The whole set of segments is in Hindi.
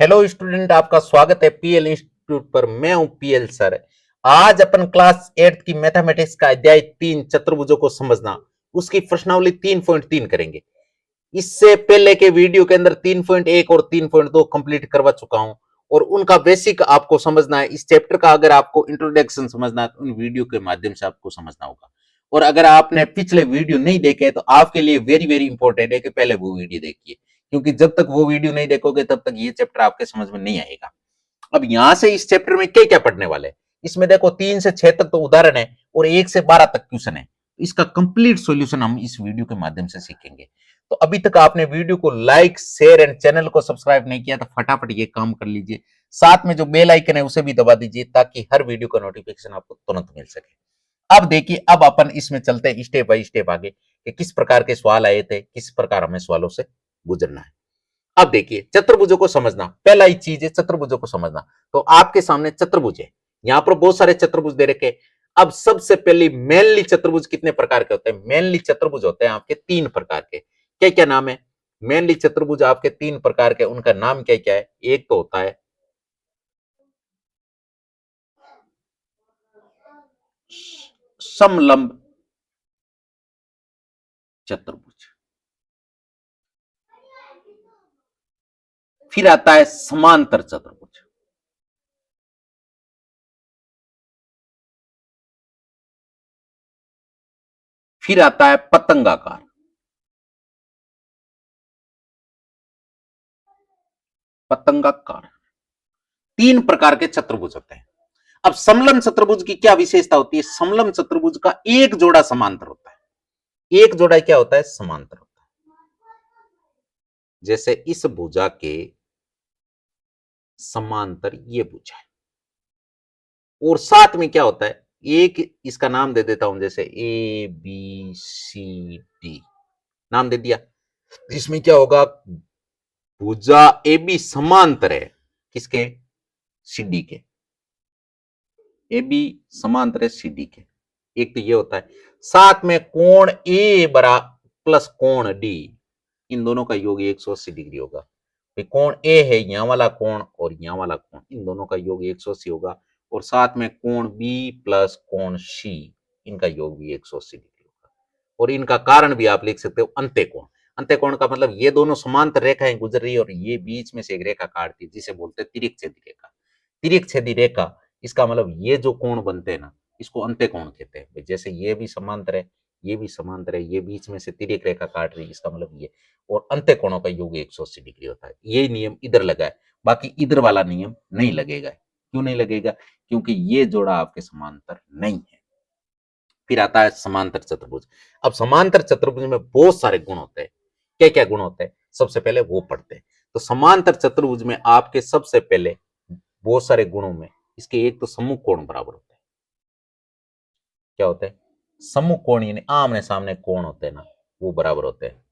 हेलो स्टूडेंट, आपका स्वागत है पीएल इंस्टीट्यूट पर। मैं हूं पीएल सर। आज अपन क्लास 8 की मैथमेटिक्स का अध्याय 3 चतुर्भुजों को समझना, उसकी प्रश्नावली 3.3 करेंगे। इससे पहले के वीडियो के अंदर 3.1 और 3.2 कंप्लीट करवा चुका हूं और उनका बेसिक आपको समझना है। इस चैप्टर का अगर आपको इंट्रोडक्शन समझना है तो उन वीडियो के माध्यम से आपको समझना होगा। और अगर आपने पिछले वीडियो नहीं देखे तो आपके लिए वेरी वेरी इंपॉर्टेंट है कि पहले वो वीडियो देखिए, क्योंकि जब तक वो वीडियो नहीं देखोगे तब तक ये चैप्टर आपके समझ में नहीं आएगा। अब यहां से इस चैप्टर में क्या क्या पढ़ने वाले हैं, इसमें देखो 3 से 6 तक तो उदाहरण है और 1 से 12 तक क्वेश्चन है। इसका कंप्लीट सॉल्यूशन हम इस वीडियो के माध्यम से सीखेंगे। तो अभी तक आपने वीडियो को लाइक शेयर एंड चैनल को सब्सक्राइब नहीं किया तो फटाफट ये काम कर लीजिए। साथ में जो बेल आइकन है उसे भी दबा दीजिए ताकि हर वीडियो का नोटिफिकेशन आपको तुरंत मिल सके। अब देखिए, अब अपन इसमें चलते हैं स्टेप बाय स्टेप आगे कि किस प्रकार के सवाल आए थे, किस प्रकार हमें सवालों से गुजरना है। अब देखिए, चतुर्भुजों को समझना पहला ही चीज है, चतुर्भुजों को समझना। तो आपके सामने चतुर्भुज है, यहां पर बहुत सारे चतुर्भुज दे रखे। अब सबसे पहले मेनली चतुर्भुज कितने प्रकार के होते हैं? मेनली चतुर्भुज होते हैं आपके 3 प्रकार के। क्या क्या नाम है? मेनली चतुर्भुज आपके 3 प्रकार के, उनका नाम क्या क्या है? एक तो होता है समलंब चतुर्भुज, फिर आता है समांतर चतुर्भुज, फिर आता है पतंगाकार। 3 प्रकार के चतुर्भुज होते हैं। अब समलंब चतुर्भुज की क्या विशेषता होती है? समलंब चतुर्भुज का एक जोड़ा समांतर होता है। एक जोड़ा क्या होता है? समांतर होता है। जैसे इस भुजा के समांतर ये भुजा है, और साथ में क्या होता है, एक इसका नाम दे देता हूं, जैसे ए बी सी डी नाम दे दिया। इसमें क्या होगा? भुजा ए बी समांतर है किसके? सी डी के। ए बी समांतर है सी डी के। एक तो ये होता है। साथ में कोण ए बरा प्लस कोण डी, इन दोनों का योग 180 डिग्री होगा। कोण ए है यहां वाला कोण और यहां वाला कोण, इन दोनों का योग 180 होगा। और साथ में कोण बी प्लस कोण सी, इनका योग भी 180 डिग्री होगा। और इनका कारण भी आप लिख सकते हो अंत्य कोण। अंत्य कोण का मतलब ये दोनों समांतर रेखाएं गुजर रही है और ये बीच में से एक रेखा काटती है, जिसे बोलते हैं तिर्यक छेदी रेखा। तिर्यक छेदी रेखा, इसका मतलब ये जो कोण बनते हैं ना, इसको अंत्य कोण कहते हैं। जैसे ये भी समांतर है, ये भी समांतर है, ये बीच में से तिर्यक रेखा काट रही है, इसका मतलब ये। और अंत्य कोणों का योग 180 डिग्री होता है। ये नियम इधर लगा है, बाकी इधर वाला नियम नहीं लगेगा। क्यों नहीं लगेगा? क्योंकि ये जोड़ा आपके समांतर नहीं है। फिर आता है समांतर चतुर्भुज। अब समांतर चतुर्भुज में बहुत सारे गुण होते हैं। क्या क्या गुण होते हैं सबसे पहले वो पढ़ते हैं। तो समांतर चतुर्भुज में आपके सबसे पहले बहुत सारे गुणों में इसके एक तो सम्मुख कोण बराबर होते हैं। क्या होते हैं? सम्मुख कोण, यानी आमने सामने कोण होते हैं ना, वो बराबर होते हैं।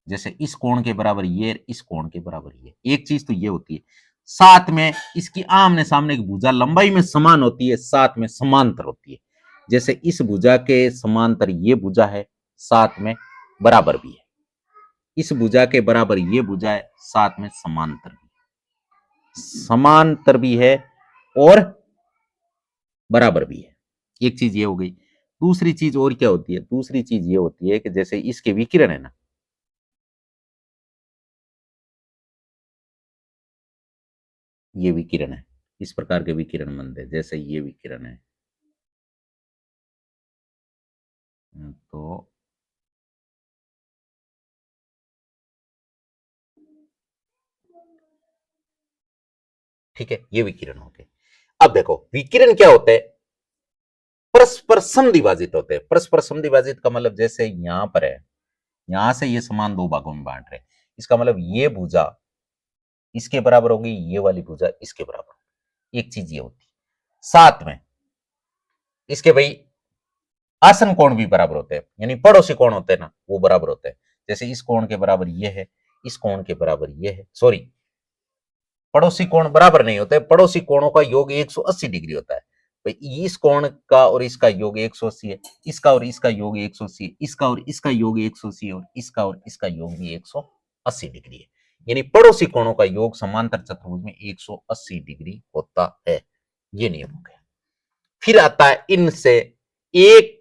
जैसे इस कोण के बराबर ये, इस कोण के बराबर ये, एक चीज तो ये होती है। साथ में इसकी आमने सामने की भुजा लंबाई में समान होती है, साथ में समांतर होती है। जैसे इस भुजा के समांतर ये भुजा है, साथ में बराबर भी है। इस भुजा के बराबर ये भुजा है, साथ में समांतर भी, समांतर भी है और बराबर भी है। एक चीज ये हो गई। दूसरी चीज और क्या होती है? दूसरी चीज ये होती है कि जैसे इसके विकिरण है ना, ये विकिरण है, इस प्रकार के विकिरण बनते हैं। जैसे ये विकिरण है, तो ठीक है, ये विकिरण हो गए। अब देखो विकिरण क्या होते हैं? परस्पर समद्विभाजित होते हैं। परस्पर समद्विभाजित का मतलब जैसे यहां पर है, यहां से ये समान दो भागों में बांट रहे हैं। इसका मतलब ये भुजा इसके बराबर होगी, ये वाली भुजा इसके बराबर। एक चीज ये होती है। साथ में इसके भाई आसन कोण भी बराबर होते हैं, यानी पड़ोसी कोण होते हैं ना, वो बराबर होते हैं। जैसे इस कोण के बराबर ये है, इस कोण के बराबर ये है। सॉरी, पड़ोसी कोण बराबर नहीं होते, पड़ोसी कोणों का योग 180 डिग्री होता है। भाई इस कोण का और इसका योग 180 है, इसका और इसका योग 180 है, इसका और इसका योग 180 है, और इसका और इसका योग भी 180 डिग्री है। यानी पड़ोसी कोणों का योग समांतर चतुर्भुज में 180 डिग्री होता है। ये नियम हो गया। फिर आता है इनसे एक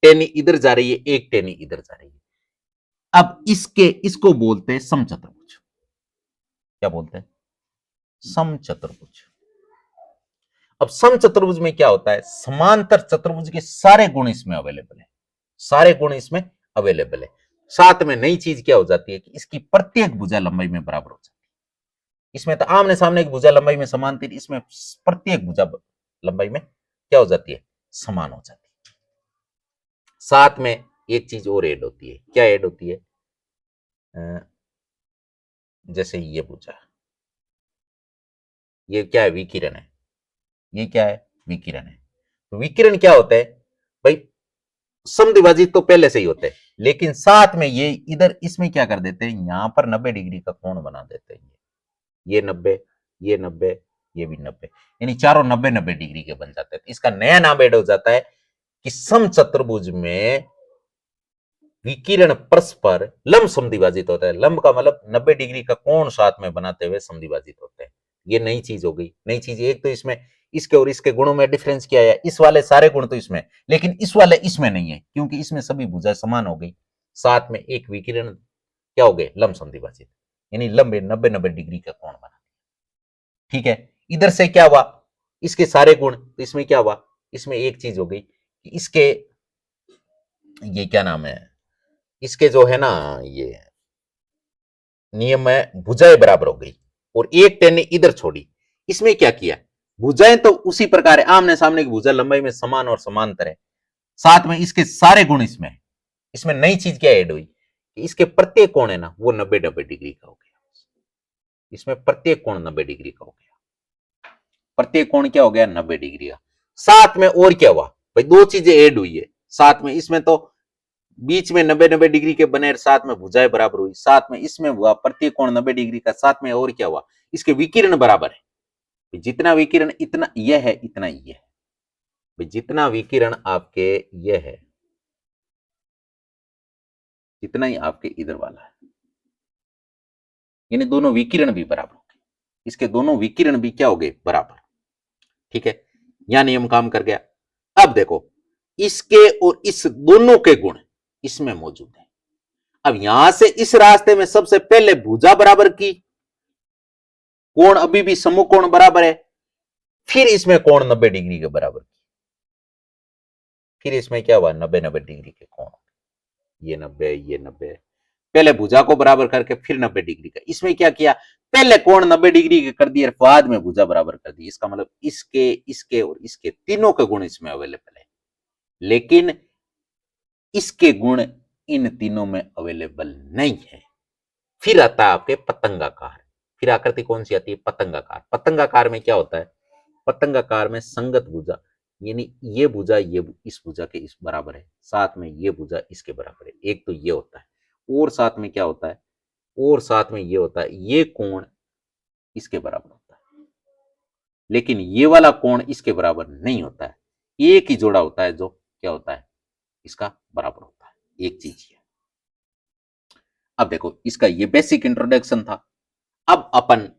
टेनी इधर जा रही है, एक टेनी इधर जा रही है। अब इसको बोलते हैं समचतुर्भुज। क्या बोलते हैं? समचतुर्भुज। अब समचतुर्भुज में क्या होता है? समांतर चतुर्भुज के सारे गुण इसमें अवेलेबल है, सारे गुण इसमें अवेलेबल है। साथ में नई चीज क्या हो जाती है कि इसकी प्रत्येक भुजा लंबाई में बराबर हो जाती है। इसमें तो आमने सामने की भुजा लंबाई में समान थी, इसमें प्रत्येक भुजा लंबाई में क्या हो जाती है? समान हो जाती है। साथ में एक चीज और ऐड होती है। क्या ऐड होती है? जैसे ये भुजा, ये क्या है? विकिरण है। ये क्या है? विकिरण है। तो विकिरण क्या होता है भाई? समद्विभाजित तो पहले से ही होते हैं, लेकिन साथ में ये इधर इसमें क्या कर देते हैं? यहां पर 90 डिग्री का कोण बना देते हैं। ये 90, ये 90, ये भी 90, यानी चारों 90-90 डिग्री के बन जाते हैं। इसका नया नाम ऐड हो जाता है कि समचतुर्भुज में विकिरण परस्पर लंब समद्विभाजित होता है। लंब का मतलब 90 डिग्री का कोण साथ में बनाते हुए समद्विभाजित होते हैं। ये नई चीज हो गई। नई चीज एक तो इसमें इसके और इसके गुणों में डिफरेंस किया है। इस वाले सारे गुण तो इसमें, लेकिन इस वाले इसमें नहीं है, क्योंकि इसमें सभी भुजाएं समान हो गई। साथ में एक विकिरण क्या हो गए? लंब समद्विभाजित, यानी लंबे 90-90 डिग्री का कोण बना। ठीक है। इधर से क्या हुआ? इसके सारे गुण, तो इसमें क्या हुआ? इसमें एक चीज हो गई कि इसके ये क्या नाम है, इसके जो है ना, ये नियम में भुजाएं बराबर हो गई और एक टेन ने इधर छोड़ी। इसमें क्या किया? भुजाएं तो उसी प्रकार है, आमने सामने की भुजा लंबाई में समान और समांतर है। साथ में इसके सारे गुण इसमें। इसमें नई चीज क्या ऐड हुई कि इसके प्रत्येक कोण है ना, वो 90-90 डिग्री का हो गया। इसमें प्रत्येक कोण 90 डिग्री का हो गया। प्रत्येक कोण क्या हो गया? 90 डिग्री का। साथ में और क्या हुआ भाई? दो चीजें ऐड हुई है साथ में। इसमें तो बीच में 90-90 डिग्री के बने, साथ में भुजाएं बराबर हुई। साथ में इसमें हुआ प्रत्येक कोण 90 डिग्री का। साथ में और क्या हुआ? इसके विकिरण बराबर है। जितना विकिरण इतना यह है, इतना यह है। जितना विकिरण आपके यह है, जितना ही आपके इधर वाला है, यानी दोनों विकिरण भी बराबर हो गए। इसके दोनों विकिरण भी क्या हो गए? बराबर। ठीक है, यहां नियम काम कर गया। अब देखो, इसके और इस दोनों के गुण इसमें मौजूद है। अब यहां से इस रास्ते में सबसे पहले भुजा बराबर की, कोण अभी भी सम्मुख कोण बराबर है। फिर इसमें कोण 90 डिग्री के बराबर की। फिर इसमें क्या हुआ? 90-90 डिग्री के कोण, ये 90, ये 90। पहले भुजा को बराबर करके फिर 90 डिग्री का। इसमें क्या किया? पहले कोण 90 डिग्री के कर दिए, बाद में भुजा बराबर कर दी। इसका मतलब इसके, इसके और इसके तीनों के गुण इसमें अवेलेबल है, लेकिन इसके गुण इन तीनों में अवेलेबल नहीं है। फिर आता है आपके पतंगाकार। फिर आकृति कौन सी आती है? पतंगाकार। पतंगाकार में क्या होता है? पतंगाकार में संगत भुजा, यानी ये भुजा ये इस भुजा के इस बराबर है, साथ में ये भुजा इसके बराबर है। एक तो ये होता है, और साथ में क्या होता है? और साथ में ये होता है, ये कोण इसके बराबर होता है, लेकिन ये वाला कोण इसके बराबर नहीं होता है। एक ही जोड़ा होता है जो क्या होता है? इसका बराबर होता है। एक चीज ये। अब देखो, इसका ये बेसिक इंट्रोडक्शन था। अब अपन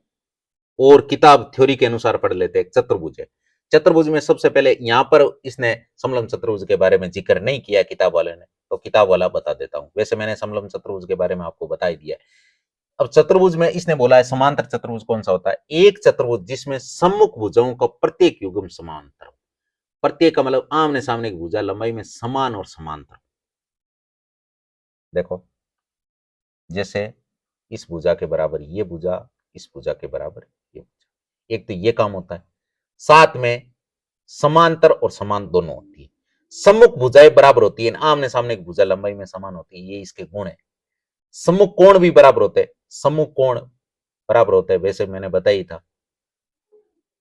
और किताब थ्योरी के अनुसार पढ़ लेते हैं। चतुर्भुज है। चतुर्भुज में सबसे पहले यहां पर इसने समलम चतुर्भुज के बारे में जिक्र नहीं किया किताब वाले ने, तो किताब वाला बता देता हूं। वैसे मैंने समलम चतुर्भुज के बारे में आपको बता ही दिया है। अब चतुर्भुज में इसने बोला है समांतर चतुर्भुज कौन सा होता है? एक चतुर्भुज जिसमें सम्मुख भुजाओं का प्रत्येक युग्म समांतर हो। प्रत्येक का मतलब आमने सामने की भुजा लंबाई में समान और समांतर। देखो, जैसे इस भुजा के बराबर ये भुजा, इस भुजा के बराबर ये भुजा। एक तो ये काम होता है। साथ में समांतर और समान दोनों होती है। सम्मुख भुजाएं बराबर होती है, आमने सामने की भुजा लंबाई में समान होती है। ये इसके गुण है। सम्मुख कोण भी बराबर होते हैं। सम्मुख कोण बराबर होते हैं, वैसे मैंने बताया ही था।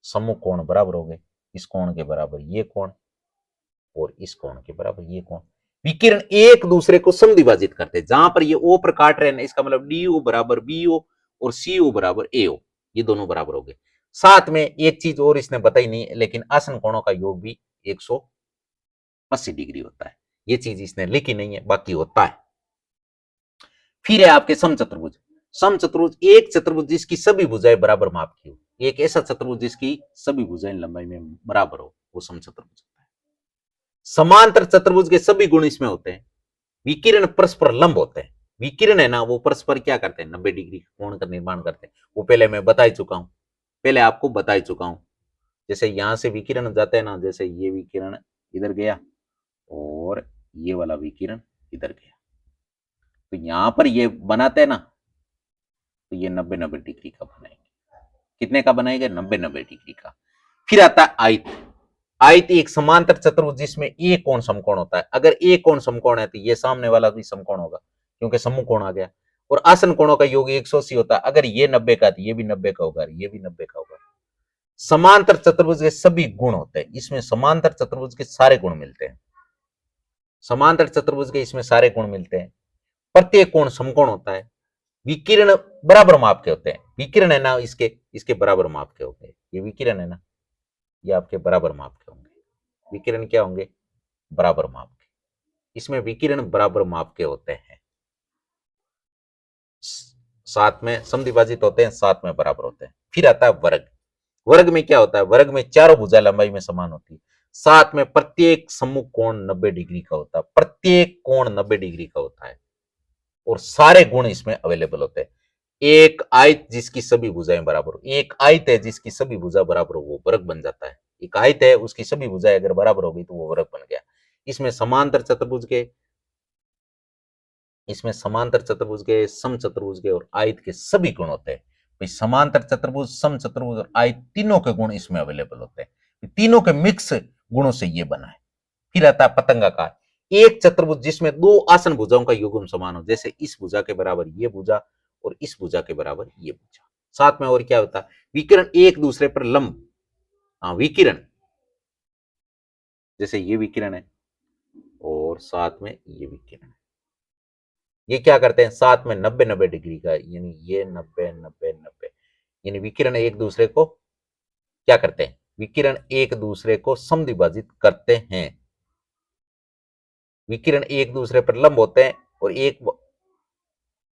सम्मुख कोण बराबर हो गए, इस कोण के बराबर ये कोण और इस कोण के बराबर ये कोण। विकिरण एक दूसरे को समद्विभाजित करते हैं। जहां पर ये ओ पर काट रहे हैं, इसका मतलब डी ओ बराबर बी ओ और सी ओ बराबर ए ओ, ये दोनों बराबर हो गए। साथ में एक चीज और इसने बताई नहीं, लेकिन आसन कोणों का योग भी 180 डिग्री होता है। ये चीज इसने लिखी नहीं है, बाकी होता है। फिर है आपके समचतुर्भुज। समचतुर्भुज एक चतुर्भुज जिसकी सभी भुजाएं बराबर माप की हो, एक ऐसा चतुर्भुज जिसकी सभी भुजाएं लंबाई में बराबर हो, वो समचतुर्भुज होता है। समांतर चतुर्भुज के सभी गुण इसमें होते हैं। विकिरण परस्पर लंब होते हैं। विकिरण है ना, वो परस्पर क्या करते हैं, 90 डिग्री कोण का निर्माण करते हैं। वो पहले मैं बता ही चुका हूं, पहले आपको बता ही चुका हूं। जैसे यहां से विकिरण जाते हैं ना, जैसे ये विकिरण इधर गया और ये वाला विकिरण इधर गया, तो यहां पर ये बनाते हैं ना, तो ये 90-90 डिग्री का बनाएंगे। कितने का बनाएंगे, 90-90 डिग्री का। फिर आता है आयत। आयत एक समांतर चतुर्भुज जिसमें एक कोण समकोण होता है। अगर एक कोण समकोण है तो ये सामने वाला भी समकोण होगा, क्योंकि समकोण आ गया। और आसन कोणों का योग 180 होता है। अगर ये 90 का तो ये भी 90 का होगा, ये भी 90 का होगा। समांतर चतुर्भुज के सभी गुण होते हैं। इसमें समांतर चतुर्भुज के सारे गुण मिलते हैं। समांतर चतुर्भुज के इसमें सारे गुण मिलते हैं। प्रत्येक कोण समकोण होता है। विकिरण बराबर माप के होते हैं। विकिरण है ना, इसके इसके बराबर माप के होंगे। ये विकिरण है ना, ये आपके बराबर माप के होंगे। विकिरण क्या होंगे, बराबर माप के। इसमें विकिरण बराबर माप के होते हैं। साथ में समद्विभाजित होते हैं, साथ में बराबर होते हैं। फिर आता है वर्ग। वर्ग में क्या होता है, वर्ग में चारों भुजा लंबाई में समान होती है। साथ में प्रत्येक सम्मुख कोण 90 डिग्री का होता है। प्रत्येक कोण 90 डिग्री का होता है और सारे गुण इसमें अवेलेबल होते हैं। एक आयत जिसकी सभी भुजाएं बराबर हो, एक आयत है जिसकी सभी भुजा बराबर हो, वो वर्ग बन जाता है। एक आयत है, उसकी सभी भुजाएं अगर बराबर हो गई तो वो वर्ग बन गया। इसमें समांतर चतुर्भुज के, इसमें समांतर चतुर्भुज के, समचतुर्भुज के और आयत के सभी गुण होते हैं। भाई समांतर चतुर्भुज, समचतुर्भुज और आयत तीनों के गुण इसमें अवेलेबल होते हैं। तीनों के मिक्स गुणों से ये बना है। फिर आता है पतंगाकार। एक चतुर्भुज जिसमें दो आसन भुजाओं का युग्म समान हो, जैसे इस भुजा के बराबर ये भुजा और इस भुजा के बराबर ये भुजा। साथ में और क्या होता है, विकिरण एक दूसरे पर लंब। हाँ, विकिरण जैसे ये विकिरण है और साथ में ये विकिरण है, ये क्या करते हैं, साथ में 90-90 डिग्री का, यानी ये 90-90-90, यानी विकिरण एक दूसरे को क्या करते हैं, विकिरण एक दूसरे को समद्विभाजित करते हैं। विकिरण एक दूसरे पर लंब होते हैं और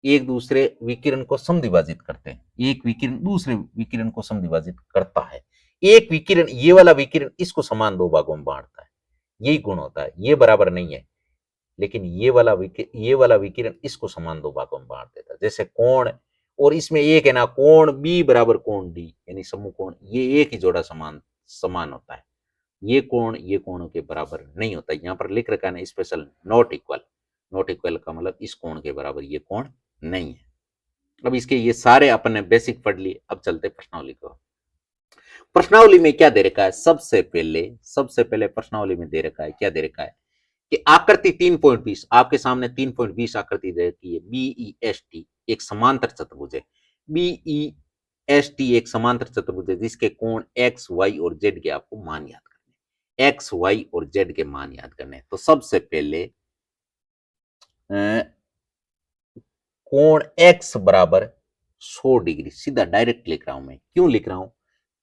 एक दूसरे विकिरण को समद्विभाजित करते हैं। एक विकिरण दूसरे विकिरण को समद्विभाजित करता है। एक विकिरण, ये वाला विकिरण इसको समान दो भागों में बांटता है। यही गुण होता है। ये बराबर नहीं है, लेकिन ये वाला विकिरण इसको समान दो भागों में बांट देता है। जैसे कोण, और इसमें एक है ना, कोण बी बराबर कोण डी, यानी समूह कोण, ये एक ही जोड़ा समान समान होता है। ये कोणों के बराबर नहीं होता। यहाँ पर लिख रखा है ना special, not equal. Not equal का मतलब इस कोण के बराबर ये कोण नहीं है। अब इसके ये सारे अपन ने बेसिक पढ़ लिए। अब चलते प्रश्नावली को। प्रश्नावली में क्या दे रखा है, सबसे पहले प्रश्नावली में दे रखा है, क्या दे रखा है कि आकृति 3.20, आपके सामने 3.20 आकृति दे रखी है। बीईएसटी एक समांतर चतुर्भुज है। बीईएसटी एक समांतर चतुर्भुज है जिसके कोण एक्स, वाई और जेड के आपको मान याद करने। एक्स, वाई और जेड के मान याद करने। तो सबसे पहले कोण एक्स बराबर 100 डिग्री, सीधा डायरेक्ट लिख रहा हूं मैं। क्यों लिख रहा हूं,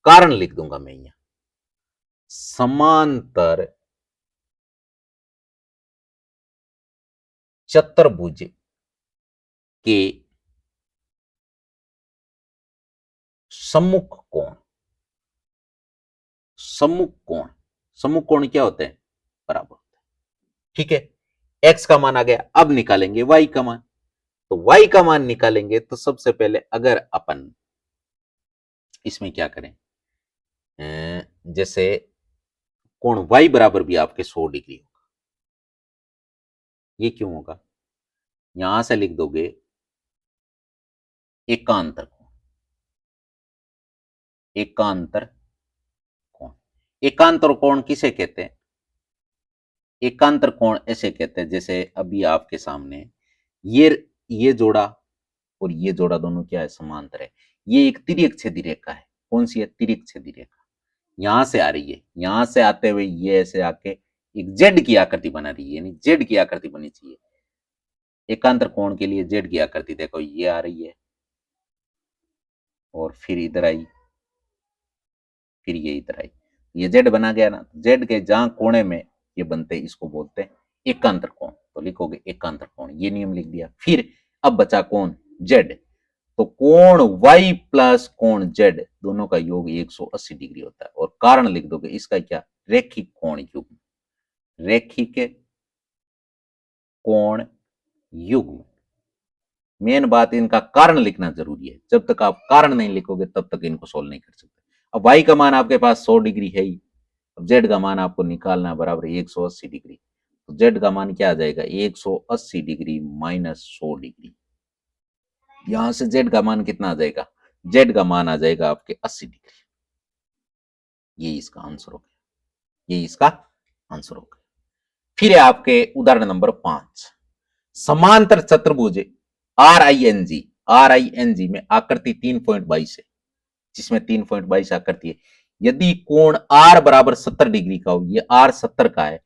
कारण लिख दूंगा मैं यहां। समांतर चतुर्भुज के सम्मुख कोण, सम्मुख कोण क्या होते हैं, बराबर होते हैं। ठीक है, एक्स का मान आ गया। अब निकालेंगे वाई का मान। तो वाई का मान निकालेंगे तो सबसे पहले अगर अपन इसमें क्या करें, जैसे कोण वाई बराबर भी आपके 100 डिग्री होगा। ये क्यों होगा, यहां से लिख दोगे एकांतर कोण। एकांतर कोण, एकांतर कोण किसे कहते हैं, एकांतर कोण ऐसे कहते हैं, जैसे अभी आपके सामने ये जोड़ा और ये जोड़ा दोनों क्या है, समांतर है। ये एक तिर्यक छेदी रेखा है। कौन सी है, तिर्यक छेदी रेखा। यहां से आ रही है, यहां से आते हुए ये ऐसे आके एक जेड की आकृति बना रही है, यानी जेड की आकृति बनी चाहिए। एकांतर कोण के लिए जेड की आकृति देखो, ये आ रही है और फिर इधर आई, फिर ये इधर आई, ये जेड बना गया ना। जेड के जहां कोने में ये बनते हैं, इसको बोलते हैं एकांतर कोण। तो लिखोगे एकांतर कोण, ये नियम लिख दिया। फिर अब बचा कौन, जेड। तो कोण y प्लस कोण z दोनों का योग 180 डिग्री होता है। और कारण लिख दोगे इसका क्या, रैखिक कोण युग्म, रैखिक कोण युग्म। मेन बात इनका कारण लिखना जरूरी है, जब तक आप कारण नहीं लिखोगे तब तक इनको सोल्व नहीं कर सकते। अब y का मान आपके पास 100 डिग्री है ही, अब z का मान आपको निकालना है बराबर 180 डिग्री। तो z का मान क्या आ जाएगा, 180 डिग्री माइनस 100 डिग्री। यहां से z का मान कितना आ जाएगा, z का मान आ जाएगा आपके 80 डिग्री। ये इसका आंसर हो गया, ये इसका आंसर हो गया। फिर है आपके उदाहरण नंबर 5, समांतर चतुर्भुज आर आई एन जी में आकृति 3.22 है, जिसमें 3.22 आकृति है। यदि कोण आर बराबर 70 डिग्री का हो, ये आर 70 का है,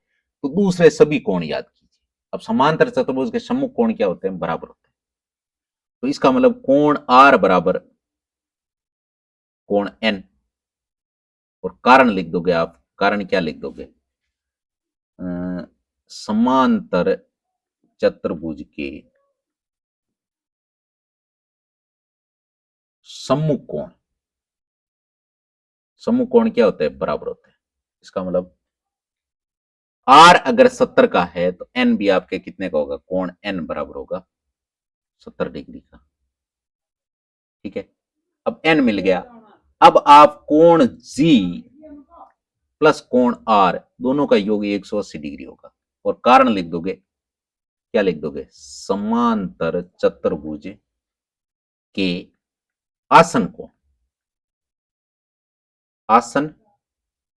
तो दूसरे सभी कोण याद कीजिए। अब समांतर चतुर्भुज के सम्मुख कोण क्या होते हैं, बराबर होते हैं। तो इसका मतलब कोण आर बराबर कोण एन, और कारण लिख दोगे आप, कारण क्या लिख दोगे, समांतर चतुर्भुज के सम्मुख कोण, सम्मुख कोण क्या होता है, बराबर होता है। इसका मतलब आर अगर 70 का है तो एन भी आपके कितने का होगा, कोण एन बराबर होगा 70 डिग्री का। ठीक है, अब एन मिल गया। अब आप कोण जी प्लस कोण आर दोनों का योग 180 डिग्री होगा, और कारण लिख दोगे, क्या लिख दोगे, समांतर चतुर्भुज के आसन कोण, आसन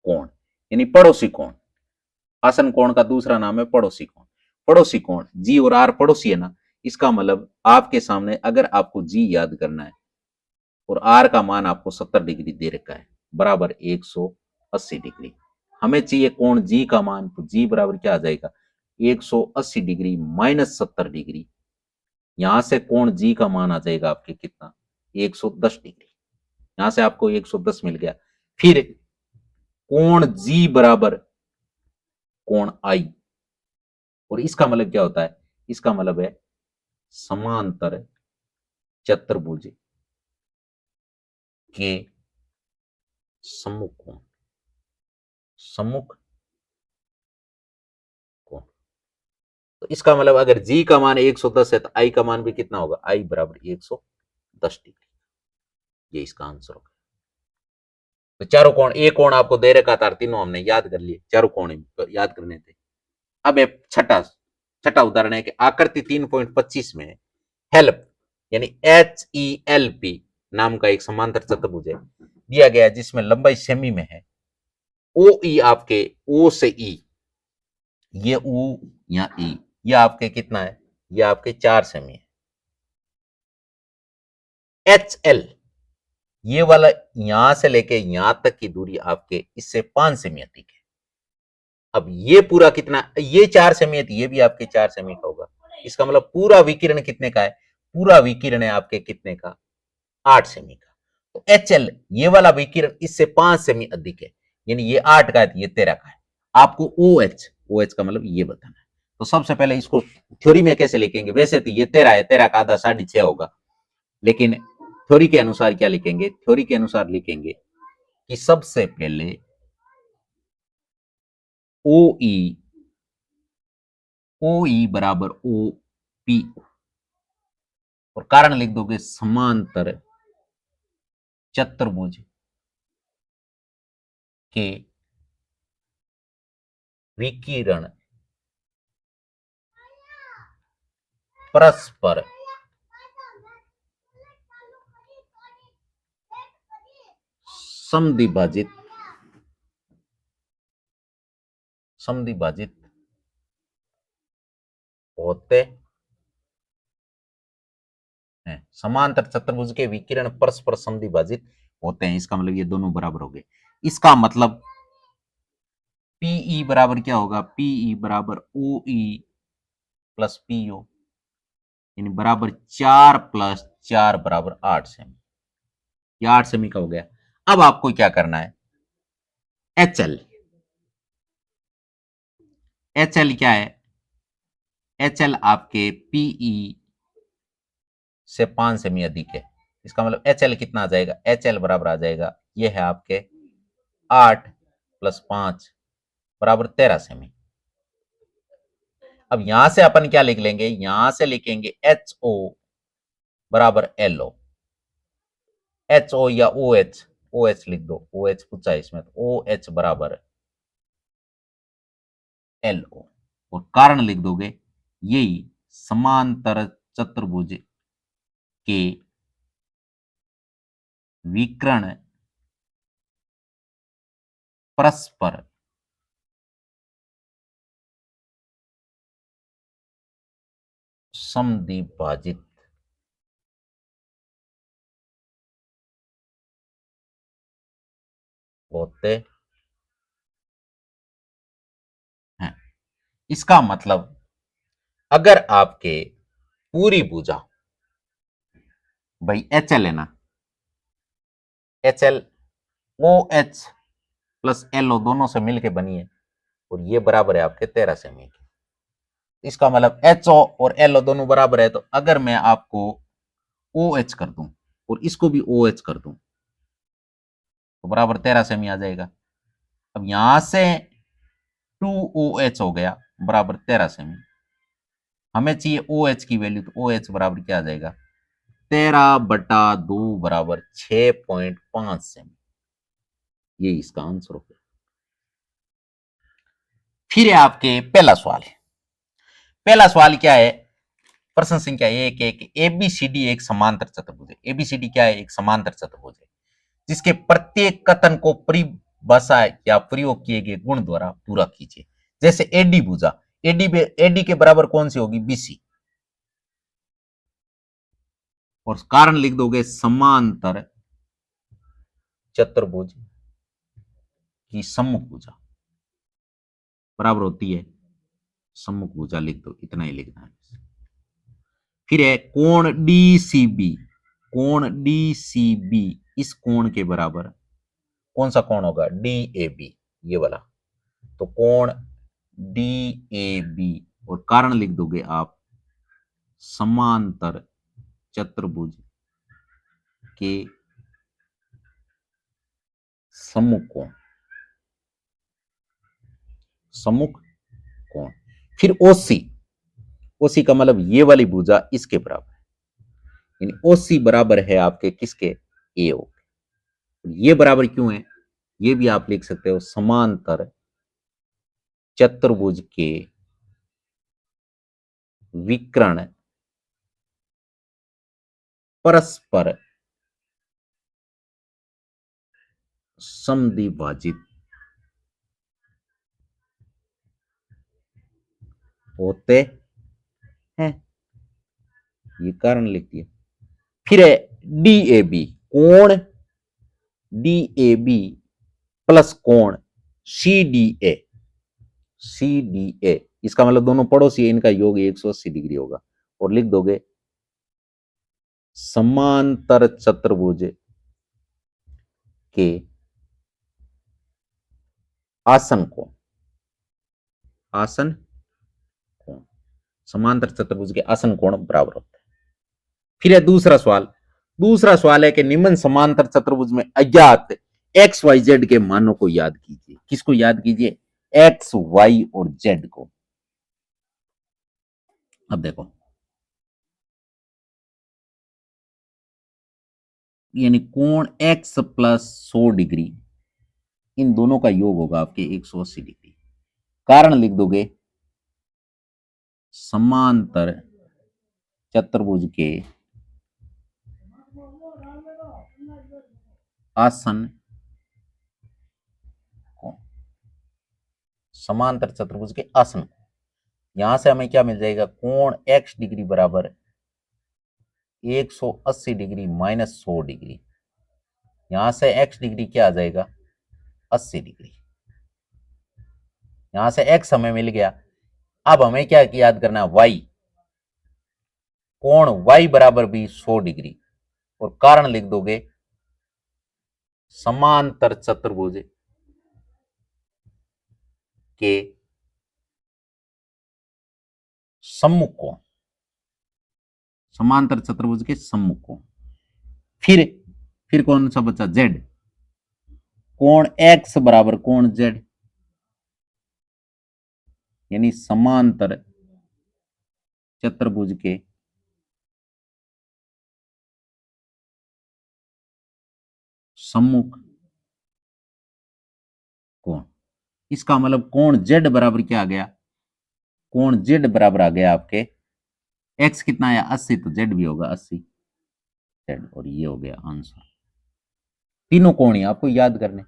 कोण यानी पड़ोसी कोण। आसन कोण का दूसरा नाम है पड़ोसी कोण। पड़ोसी कोण जी और आर पड़ोसी है ना, इसका मतलब आपके सामने अगर आपको जी याद करना है और आर का मान आपको 70 डिग्री दे रखा है, बराबर 180 डिग्री। हमें चाहिए कोण जी का मान, तो जी बराबर क्या आ जाएगा, 180 डिग्री माइनस 70 डिग्री। यहां से कोण जी का मान आ जाएगा आपके कितना, 110 डिग्री। यहां से आपको 110 मिल गया। फिर कोण जी बराबर कोण आई, और इसका मतलब क्या होता है, इसका मतलब है समांतर चतुर्भुज के सम्मुख कोण, सम्मुख कोण। तो इसका मतलब अगर जी का मान 110 है तो आई का मान भी कितना होगा, आई बराबर 110 डिग्री। ये इसका आंसर होगा। तो चारों कोण, एक कोण आपको दे रखा था, तीनों हमने याद कर लिए, चारों कोण याद करने थे। अब एक छठा छठा उदाहरण है कि आकृति 3.25 में हेल्प यानी HELP नाम का एक समांतर चतुर्भुज है दिया गया है, जिसमें लंबाई सेमी में है। ओ ई आपके ओ से ई, ये ओ या ई, ये आपके कितना है, ये आपके 4 सेमी है। HL ये वाला यहां से लेके यहां तक की दूरी आपके इससे 5 सेमी अधिक है। अब ये पूरा कितना, ये 4 सेमी है तो ये भी आपके 4 सेमी का होगा। इसका मतलब पूरा विकिरण कितने का है, पूरा विकिरण है आपके कितने का, 8 सेमी का। तो HL ये वाला विकिरण इससे 5 सेमी अधिक है, यानी ये 8 का है तो ये 13 का है। आपको OH का मतलब ये बताना है। तो सबसे पहले इसको थ्योरी में कैसे लिखेंगे, वैसे तो ये 13 है, 13 का आधा 6.5 होगा, लेकिन थ्योरी के अनुसार क्या लिखेंगे, थ्योरी के अनुसार लिखेंगे कि सबसे पहले OE बराबर OP, और कारण लिख दोगे समांतर चतुर्भुज के विकिरण परस्पर समद्विभाजित होते हैं। समांतर चतुर्भुज के विकिरण परस्पर समद्विभाजित होते हैं, इसका मतलब ये दोनों बराबर हो गए। इसका मतलब पीई बराबर क्या होगा, पीई बराबर OE प्लस PO, यानी बराबर 4 प्लस 4 बराबर 8 सेमी। ये 8 सेमी का हो गया। अब आपको क्या करना है, HL, HL क्या है, HL आपके PE से 5 सेमी अधिक है, इसका मतलब एच एल कितना आ जाएगा, एच एल बराबर आ जाएगा, ये है आपके 8 + 5 बराबर 13 सेमी। अब यहां से अपन क्या लिख लेंगे, यहां से लिखेंगे एच ओ बराबर एल ओ, एच ओ या ओ एच लिख दो, ओ एच पूछा है इसमें, तो ओ एच बराबर एल ओ, और कारण लिख दोगे, यही समांतर चतुर्भुज के विकर्ण परस्पर समद्विभाजित होते हैं। इसका मतलब अगर आपके पूरी भुजा, भाई एच एल है ना, H L O H plus L O दोनों से मिलके बनी है, और ये बराबर है आपके 13 सेमी के। इसका मतलब एच ओ और एल ओ दोनों बराबर है, तो अगर मैं आपको ओ एच कर दूं और इसको भी ओ एच कर दूं, तो बराबर 13 सेमी आ जाएगा। अब यहां से 2OH हो गया बराबर 13 सेमी, हमें चाहिए OH की वैल्यू, तो OH बराबर क्या आ जाएगा, 13/2 बराबर 6.5 सेमी। ये इसका आंसर हो गया। फिर है आपके पहला सवाल, पहला सवाल क्या है, प्रश्न संख्या एक एक, एबीसीडी एक समांतर चतुर्भुज है। एबीसीडी क्या है, एक समांतर चतुर्भुज है जिसके प्रत्येक कथन को परिभाषा या प्रयोग किए गए गुण द्वारा पूरा कीजिए। जैसे एडी भुजा, एडी के बराबर कौन सी होगी, बीसी, और कारण लिख दोगे समांतर चतुर्भुज की सम्मुख भुजा बराबर होती है सम्मुख भुजा, लिख दो, इतना ही लिखना है। फिर है कोण डीसीबी, कोण डीसीबी इस कोण के बराबर कौन सा कोण होगा, डीएबी, ये वाला, तो कोण डीएबी, और कारण लिख दोगे आप समांतर चतुर्भुज के सम्मुख कोण, सम्मुख कोण। फिर ओसी, ओसी का मतलब ये वाली भुजा इसके बराबर, यानी ओसी बराबर है आपके किसके, एओ। ये बराबर क्यों है, ये भी आप लिख सकते हो समांतर चतुर्भुज के विकर्ण परस्पर समद्विभाजित होते हैं, ये कारण लिख दिया। फिर है डीएबी, कोण डीएबी प्लस कोण सीडीए, सीडीए इसका मतलब दोनों पड़ोसी है, इनका योग 180 डिग्री होगा, और लिख दोगे समांतर चतुर्भुज के आसन कोण, आसन कोण, समांतर चतुर्भुज के आसन कोण बराबर होता है। फिर है दूसरा सवाल, दूसरा सवाल है कि निम्न समांतर चतुर्भुज में अज्ञात एक्स वाई जेड के मानों को याद कीजिए। किसको याद कीजिए, एक्स वाई और जेड को। अब देखो, यानी कोण एक्स प्लस 100 डिग्री, इन दोनों का योग होगा आपके 180 डिग्री। कारण लिख दोगे समांतर चतुर्भुज के आसन कोण, समांतर चतुर्भुज के आसन कोण। यहां से हमें क्या मिल जाएगा, कोण एक्स डिग्री बराबर 180 डिग्री माइनस 100 डिग्री, यहां से एक्स डिग्री क्या आ जाएगा, 80 डिग्री। यहां से एक्स हमें मिल गया। अब हमें क्या याद करना है, वाई, कोण वाई बराबर भी 100 डिग्री, और कारण लिख दोगे समांतर चतुर्भुज के सम्मुख कोण, समांतर चतुर्भुज के सम्मुख कोण। फिर कौन सा बचा, जेड। कोण एक्स बराबर कोण जेड, यानी समांतर चतुर्भुज के सम्मुख कोण। इसका मतलब कोण जेड बराबर क्या आ गया, कोण जेड बराबर आ गया आपके, एक्स कितना आया 80, तो जेड भी होगा 80 जेड, और ये हो गया आंसर। तीनों कोण ही आपको याद करने।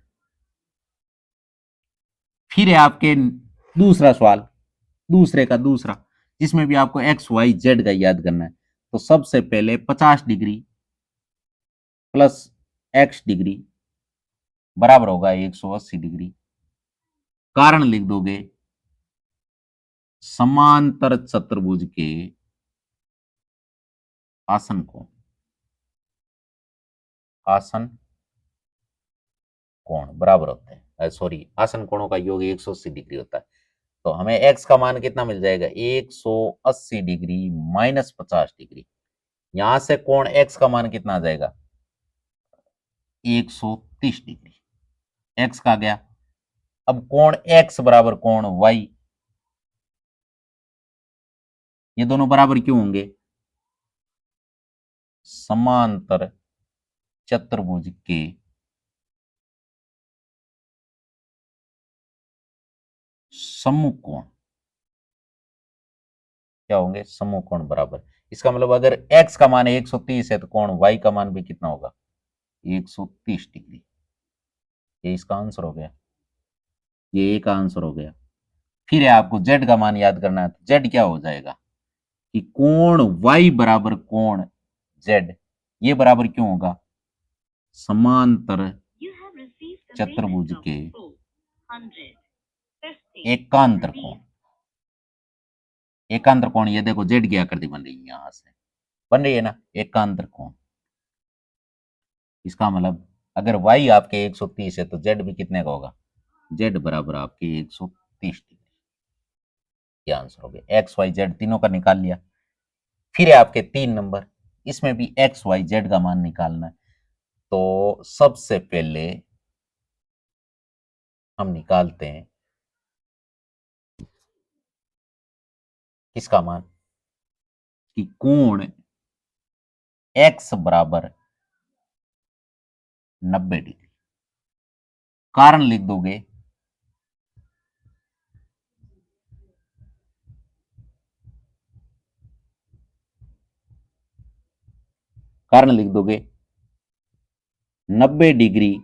फिर है आपके दूसरा सवाल, दूसरे का दूसरा, जिसमें भी आपको एक्स वाई जेड का याद करना है। तो सबसे पहले 50 डिग्री प्लस एक्स डिग्री बराबर होगा 180 डिग्री। कारण लिख दोगे, समांतर चतुर्भुज के आसन कोण, आसन कोण बराबर होते हैं, सॉरी, आसन कोणों का योग 180 डिग्री होता है। तो हमें एक्स का मान कितना मिल जाएगा, 180 डिग्री माइनस 50 डिग्री। यहां से कोण एक्स का मान कितना आ जाएगा, 130 डिग्री, एक्स का गया। अब कोण एक्स बराबर कोण वाई, ये दोनों बराबर क्यों होंगे, समांतर चतुर्भुज के सम्मुख कोण क्या होंगे, सम्मुख कोण बराबर। इसका मतलब अगर x का मान 130 है तो कोण y का मान भी कितना होगा, 130 डिग्री। ये इसका आंसर हो गया, ये एक आंसर हो गया। फिर है आपको z का मान याद करना है, तो z क्या हो जाएगा कि कोण y बराबर कोण z, ये बराबर क्यों होगा, समांतर चतुर्भुज के एकांतर कोण। एकांतर कोण, ये देखो जेड की आकृति बन रही है, यहां से बन रही है ना एकांतर कोण। इसका मतलब अगर y आपके 130 है तो z भी कितने का होगा, z बराबर आपके 130 डिग्री। ये आंसर हो गया, एक्स वाई जेड तीनों का निकाल लिया। फिर है आपके 3 नंबर, इसमें भी एक्स वाई जेड का मान निकालना है। तो सबसे पहले हम निकालते हैं किसका मान, कि कोण x बराबर 90 डिग्री। कारण लिख दोगे, कारण लिख दोगे 90 डिग्री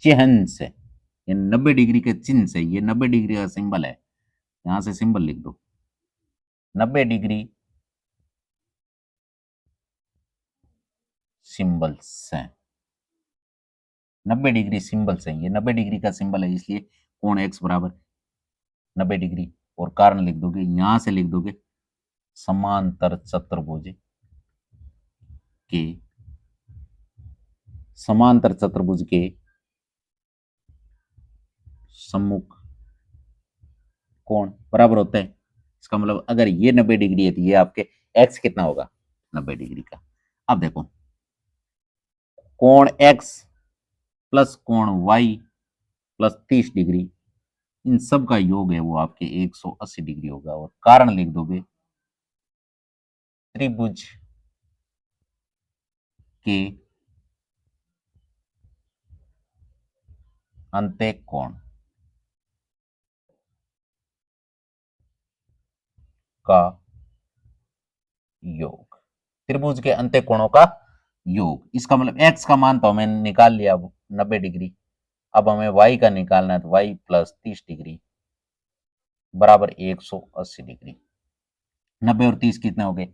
चिन्ह से, ये 90 डिग्री के चिन्ह से, ये 90 डिग्री का सिंबल है, यहां से सिंबल लिख दो 90 डिग्री सिंबल से, 90 डिग्री सिंबल से, ये 90 डिग्री का सिंबल है, इसलिए कोण x बराबर 90 डिग्री। और कारण लिख दोगे, यहां से लिख दोगे समांतर चतुर्भुज के, समांतर चतुर्भुज के सम्मुख कोण बराबर होते हैं। इसका मतलब अगर ये 90 डिग्री है तो ये आपके x कितना होगा, 90 डिग्री का। अब देखो कोण x प्लस कोण y प्लस 30 डिग्री, इन सब का योग है वो आपके 180 डिग्री होगा। और कारण लिख दोगे, त्रिभुज के अंत्य कोण का योग, त्रिभुज के अंत्य कोणों का योग। इसका मतलब x का मान तो हमें निकाल लिया अब 90 डिग्री, अब हमें y का निकालना है, तो y प्लस 30 डिग्री बराबर 180 डिग्री। 90 और 30 कितने हो गए,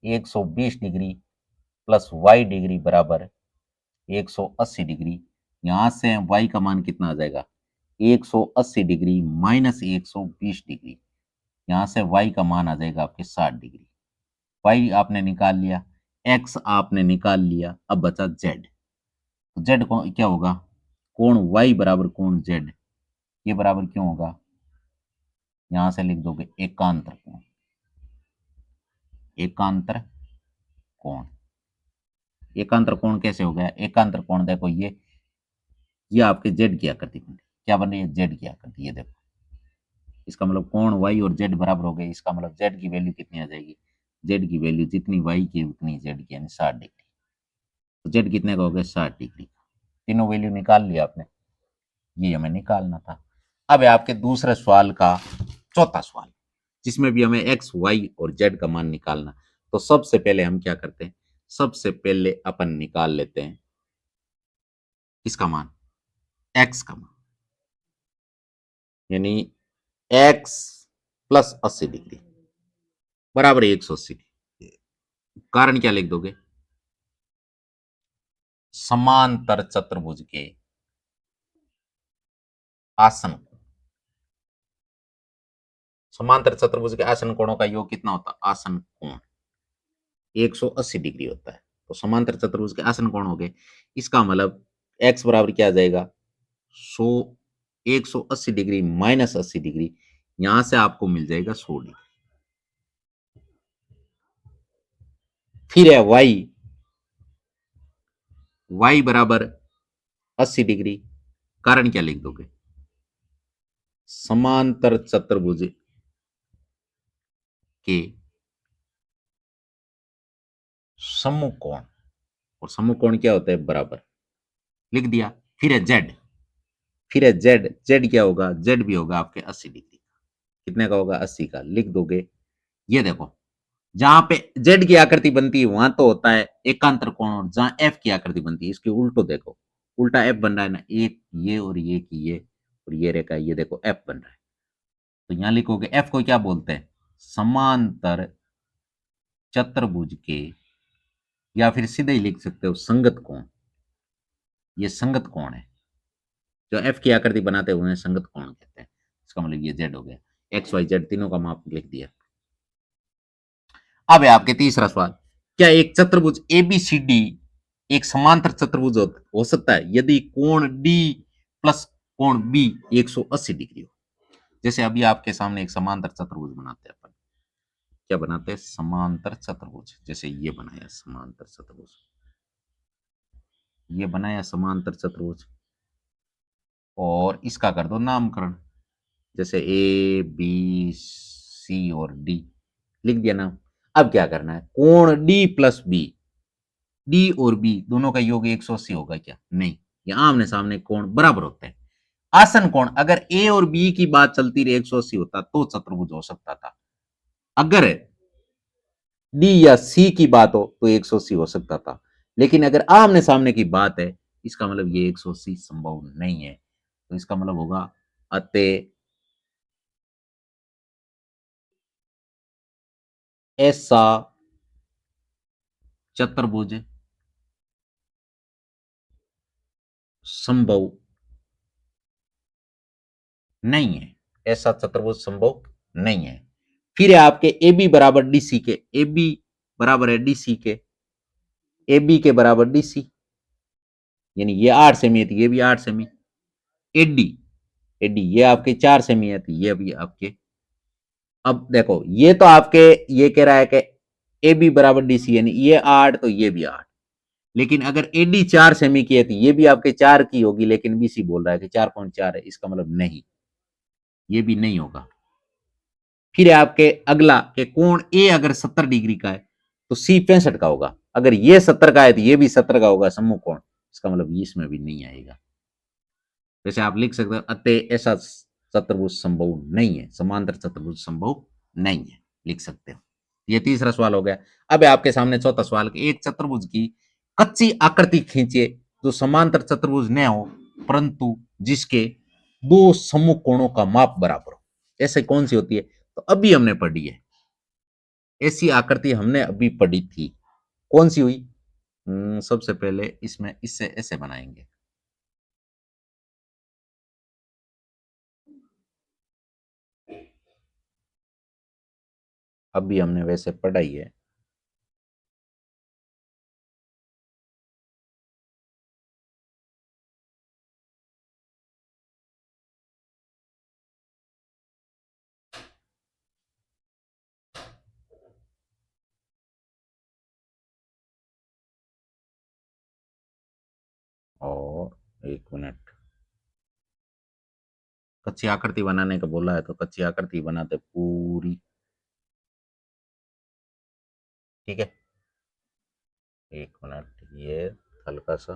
120 डिग्री प्लस y डिग्री बराबर 180 डिग्री। यहां से y का मान कितना आ जाएगा, 180 डिग्री माइनस 120 डिग्री, यहां से y का मान आ जाएगा आपके 60 डिग्री। y आपने निकाल लिया, x आपने निकाल लिया, अब बचा z। तो z को क्या होगा, कोण y बराबर कोण z, ये बराबर क्यों होगा, यहां से लिख दोगे एकांतर कोण, एकांतर कोण। एकांतर कोण कैसे हो गया? एकांतर कोण देखो ये आपके जेड की आकृति बन रही है। क्या बन रही है? जेड की आकृति। ये देखो, इसका मतलब कोण वाई और जेड बराबर हो गए। इसका मतलब जेड की वैल्यू कितनी आ जाएगी? जेड की वैल्यू जितनी वाई की उतनी जेड की, यानी 60 डिग्री। तो जेड कितने का हो गया? 60 डिग्री। तीनों वैल्यू निकाल लिया आपने, ये हमें निकालना था। अब है आपके दूसरे सवाल का चौथा सवाल, जिसमें भी हमें एक्स वाई और जेड का मान निकालना। तो सबसे पहले हम क्या करते हैं? सबसे पहले अपन निकाल लेते हैं इसका मान, एक्स का मान, यानी एक्स प्लस 80 डिग्री बराबर 180 डिग्री। कारण क्या लिख दोगे? समांतर चतुर्भुज के आसन कोण। समांतर चतुर्भुज के आसन कोणों का योग कितना होता है? आसन कोण 180 डिग्री होता है। तो समांतर चतुर्भुज के आसन कोण हो गए। इसका मतलब एक्स बराबर क्या आ जाएगा? 180 डिग्री माइनस 80 डिग्री, यहां से आपको मिल जाएगा 100 डिग्री। फिर है वाई, वाई बराबर 80 डिग्री। कारण क्या लिख दोगे? समांतर चतुर्भुज के समकोण, और समकोण क्या होता है? बराबर, लिख दिया। फिर है जेड, फिर है जेड, जेड क्या होगा? जेड भी होगा आपके 80 डिग्री। कितने का होगा? 80 का, लिख दोगे। ये देखो, जहां पे जेड की आकृति बनती है वहां तो होता है एकांतर कोण, और जहां एफ की आकृति बनती है इसके उल्टो देखो, उल्टा एफ बन रहा है ना, एक ये और ये की ये, और ये रेखा, ये देखो एफ बन रहा है। तो यहां लिखोगे एफ को क्या बोलते हैं? समांतर चतुर्भुज के, या फिर सीधे ही लिख सकते हो संगत कोण। ये संगत कोण है, जो एफ की आकृति बनाते हैं उन्हें संगत कोण कहते हैं। इसका मतलब ये जेड हो गया, एक्स वाई जेड तीनों का माप लिख दिया। अब है आपके तीसरा सवाल, क्या एक चतुर्भुज एबीसीडी एक समांतर चतुर्भुज हो सकता है यदि कोण डी प्लस कोण बी 180 डिग्री हो? जैसे अभी आपके सामने एक समांतर चतुर्भुज बनाते हैं अपन। क्या बनाते हैं? समांतर चतुर्भुज। जैसे ये बनाया समांतर चतुर्भुज, ये बनाया समांतर चतुर्भुज, और इसका कर दो नामकरण, जैसे ए बी सी और डी, लिख दिया नाम। अब क्या करना है? कोण डी प्लस बी, डी और बी दोनों का योग 180 होगा क्या? नहीं, ये आमने सामने कोण बराबर होते हैं। आसन कोण, अगर ए और बी की बात चलती रही 180 होता तो चतुर्भुज हो सकता था। अगर डी या सी की बात हो तो 180 हो सकता था, लेकिन अगर आमने सामने की बात है, इसका मतलब ये 180 संभव नहीं है। तो इसका मतलब होगा अतः ऐसा चतुर्भुज संभव नहीं है। ऐसा चतुर्भुज संभव नहीं है। फिर है आपके ए बी बराबर डी सी के, ए बी बराबर है डी सी के, ए बी के बराबर डी सी, यानी ये 8 सेमी है तो ये भी 8 सेमी। एडी, एडी ये आपके 4 सेमी है तो ये भी आपके। अब देखो, ये तो आपके ये कह रहा है कि ए बी बराबर डी सी, यानी ये 8 तो ये भी 8। लेकिन अगर एडी 4 सेमी की है तो ये भी आपके 4 की होगी, लेकिन बीसी बोल रहा है कि 4.4 है। इसका मतलब नहीं, ये भी नहीं होगा। फिर है आपके अगला कि कोण ए अगर 70 डिग्री का है तो सी 65 का होगा। अगर ये 70 का है तो ये भी 70 का होगा सम्मुख कोण। इसका मतलब इसमें भी नहीं आएगा। जैसे आप लिख सकते हो अतः ऐसा चतुर्भुज संभव नहीं है, समांतर चतुर्भुज संभव नहीं है, लिख सकते हो। ये तीसरा सवाल हो गया। अब है आपके सामने चौथा सवाल कि एक चतुर्भुज की कच्ची आकृति खींचे जो समांतर चतुर्भुज न हो परंतु जिसके दो सम्मुख कोणों का माप बराबर हो। ऐसे कौन सी होती है? तो अभी हमने पढ़ी है, ऐसी आकृति हमने अभी पढ़ी थी। कौन सी हुई? सबसे पहले इसमें इससे ऐसे बनाएंगे। अभी हमने वैसे पढ़ाई है। और 1 मिनट। कच्ची आकृति बनाने का बोला है तो कच्ची आकृति बनाते पूरी। ठीक है, 1 मिनट, ये हल्का सा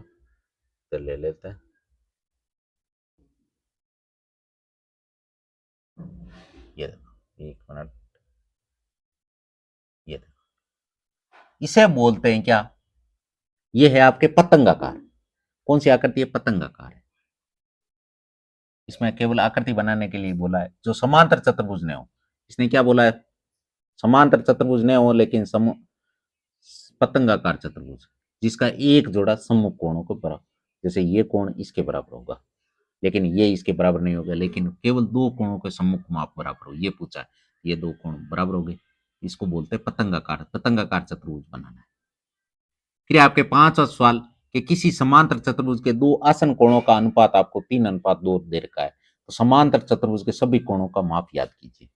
तेल ले लेते हैं। ये देखो, 1 मिनट, ये देखो, इसे बोलते हैं क्या? ये है आपके पतंगाकार। कौन सी आकृति है? पतंगाकार है। इसमें केवल आकृति बनाने के लिए बोला है, जो समांतर चतुर्भुज ने हो। इसने क्या बोला है? समांतर चतुर्भुज ने हो लेकिन पतंगाकार चतुर्भुज, जिसका एक जोड़ा सम्मुख कोणों को बराबर, जैसे ये कोण इसके बराबर होगा लेकिन ये इसके बराबर नहीं होगा, लेकिन केवल दो कोणों के सम्मुख माप बराबर हो, ये पूछा है। ये दो कोण बराबर हो गए, इसको बोलते हैं पतंगाकार। पतंगाकार चतुर्भुज बनाना है। फिर आपके पांचवा सवाल कि किसी समांतर चतुर्भुज के दो आसन कोणों का अनुपात आपको 3:2 दे रखा है, तो समांतर चतुर्भुज के सभी कोणों का माप याद कीजिए।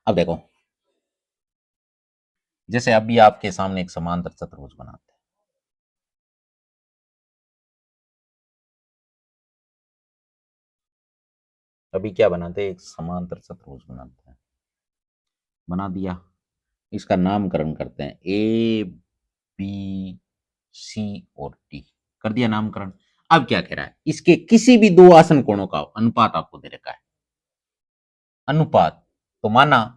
अब देखो, जैसे अभी आपके सामने एक समांतर चतुर्भुज बनाते हैं। अभी क्या बनाते हैं? एक समांतर चतुर्भुज बनाते हैं। बना दिया, इसका नामकरण करते हैं, ए बी सी और डी कर दिया नामकरण। अब क्या कह रहा है? इसके किसी भी दो आसन कोणों का अनुपात आपको दे रखा है। अनुपात तो माना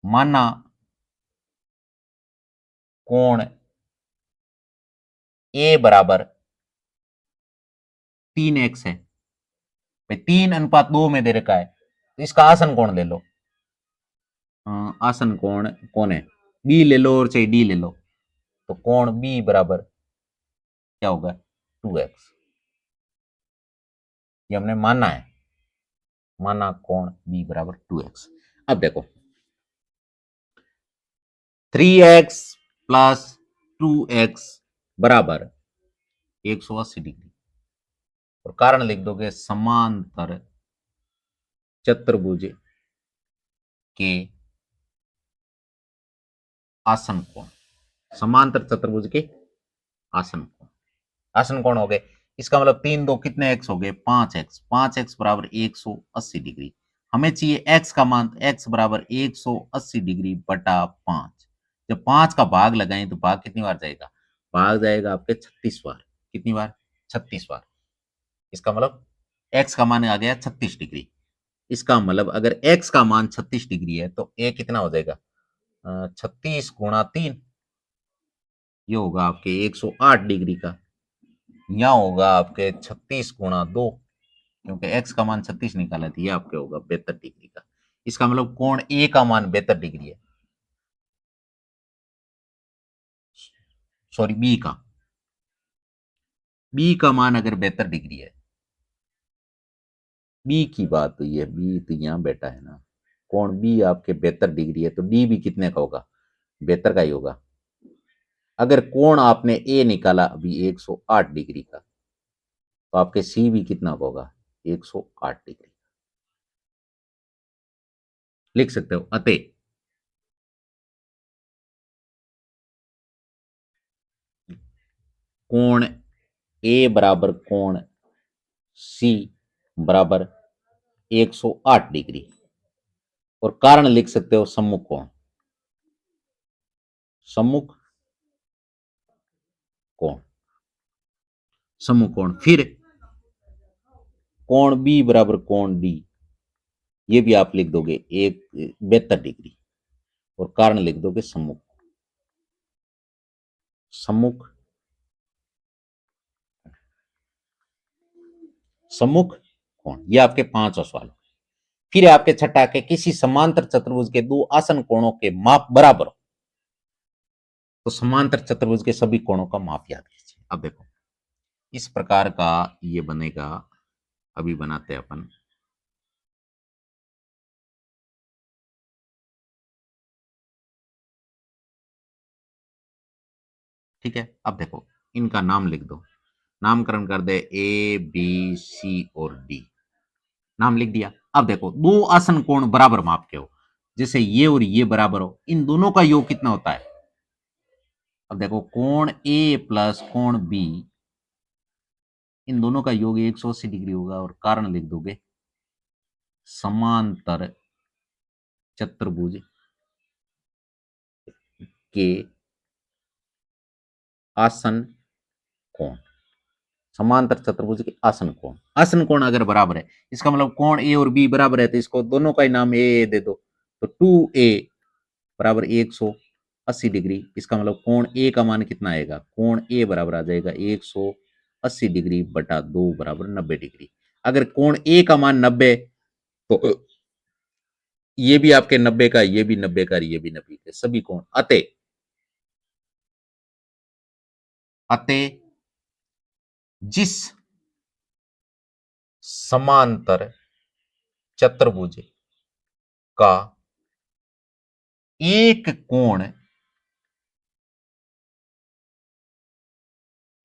माना कोण ए बराबर 3x है, 3:2 में दे रखा है, तो इसका आसन कोण ले लो। आसन कोण कौन है? बी ले लो और चाहे डी ले लो, तो कोण बी बराबर क्या होगा? 2x। ये हमने माना है, माना कोण बी बराबर 2x। अब देखो, 3x प्लस 2x बराबर 180 डिग्री, और कारण लिख दोगे समांतर चतुर्भुज के आसन कोण। समांतर चतुर्भुज के आसन कोण, आसन कोण हो गए। इसका मतलब 3 2 कितने एक्स हो गए? 5x। 5x बराबर 180 डिग्री। हमें चाहिए x का मान, x बराबर 180 डिग्री बटा 5। जब 5 का भाग लगाएं तो भाग कितनी बार जाएगा? भाग जाएगा आपके 36 बार। कितनी बार? 36 बार। इसका मतलब x का मान आ गया 36 डिग्री। इसका मतलब अगर x का मान 36 डिग्री है तो a कितना हो जाएगा? 36 × 3, ये होगा आपके 108 डिग्री का। यहाँ होगा आपके 36 × 2, क्योंकि x का मान 36 निकाला था, ये आपके होगा 72 डिग्री का। इसका मतलब कोण ए का मान 72 डिग्री है, सॉरी बी का मान अगर 72 डिग्री है, बी की बात हुई है, बी तो यहाँ बैठा है ना, कोण बी आपके 72 डिग्री है, तो डी भी कितने का होगा? 72 का ही होगा। अगर कोण आपने ए निकाला अभी 108 डिग्री का, तो आपके सी भी कितना होगा? 108 डिग्री। लिख सकते हो अतः कोण ए बराबर कोण सी बराबर 108 डिग्री, और कारण लिख सकते हो सम्मुख कोण। सम्मुख कोण, सम्मुख कोण। फिर कोण बी बराबर कोण डी, ये भी आप लिख दोगे 72 डिग्री, और कारण लिख दोगे सम्मुख। सम्मुख सम्मुख कोण, ये आपके 5 सवाल। फिर आपके छठा के किसी समांतर चतुर्भुज के दो आसन कोणों के माप बराबर हो, तो समांतर चतुर्भुज के सभी कोणों का माप याद कीजिए। अब देखो, इस प्रकार का ये बनेगा। अभी बनाते हैं अपन। ठीक है, अब देखो, इनका नाम लिख दो, नामकरण कर दे ए बी सी और डी। नाम लिख दिया। अब देखो, दो आसन कोण बराबर माप के हो, जैसे ये और ये बराबर हो, इन दोनों का योग कितना होता है? अब देखो कोण ए प्लस कोण बी, इन दोनों का योग 180 डिग्री होगा और कारण लिख दोगे समांतर चतुर्भुज के आसन कोण। समांतर चतुर्भुज के आसन कोण, आसन कोण अगर बराबर है, इसका मतलब कोण ए और बी बराबर है, तो इसको दोनों का ही नाम ए दे दो, तो 2a बराबर 180 डिग्री। इसका मतलब कोण ए का मान कितना आएगा, कोण ए बराबर आ जाएगा 180 डिग्री बटा 2 बराबर 90 डिग्री। अगर कोण ए का मान 90, तो ये भी आपके 90 का, ये भी 90 का, ये भी 90 का, सभी कोण अतः अतः जिस समांतर चतुर्भुज का एक कोण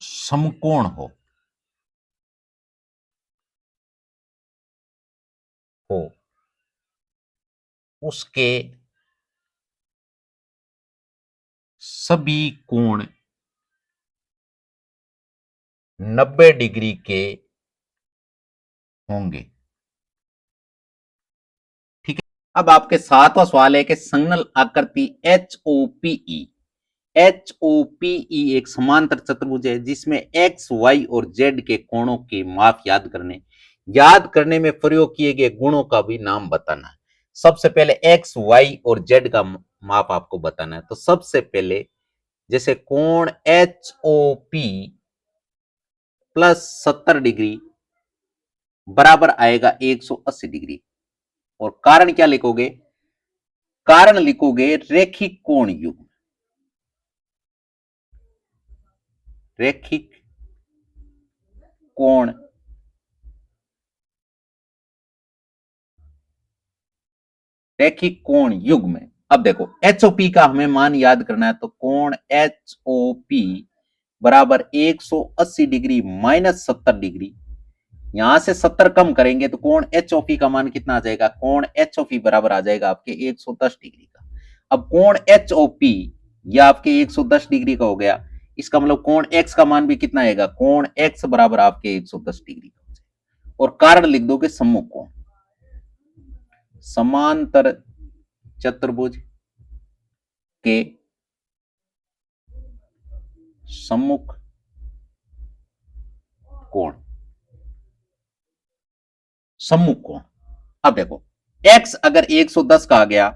समकोण हो उसके सभी कोण 90 डिग्री के होंगे। ठीक है, अब आपके सातवां सवाल है कि संलग्न आकृति HOPE एक समांतर चतुर्भुज है जिसमें एक्स वाई और जेड के कोणों के माप याद करने में प्रयोग किए गए गुणों का भी नाम बताना है। सबसे पहले एक्स वाई और जेड का माप आपको बताना है। तो सबसे पहले जैसे कोण HOP प्लस 70 डिग्री बराबर आएगा 180 डिग्री, और कारण क्या लिखोगे, कारण लिखोगे रैखिक कोण युग्म, रैखिक कोण रैखिक कोण युग्म। अब देखो एचओपी का हमें मान याद करना है, तो कोण एचओपी बराबर 180 डिग्री माइनस 70 डिग्री, यहां से 70 कम करेंगे तो कोण एचओपी का मान कितना आ जाएगा, कोण एचओपी बराबर आ जाएगा आपके 110 डिग्री का। अब कोण एचओपी यह आपके 110 डिग्री का हो गया, इसका मतलब कोण एक्स का मान भी कितना आएगा, कोण एक्स बराबर आपके 110 डिग्री का, और कारण लिख दोगे सम्मुख कोण, समांतर चतुर्भुज के सम्मुख कोण, सम्मुख कोण। अब देखो x अगर 110 का आ गया,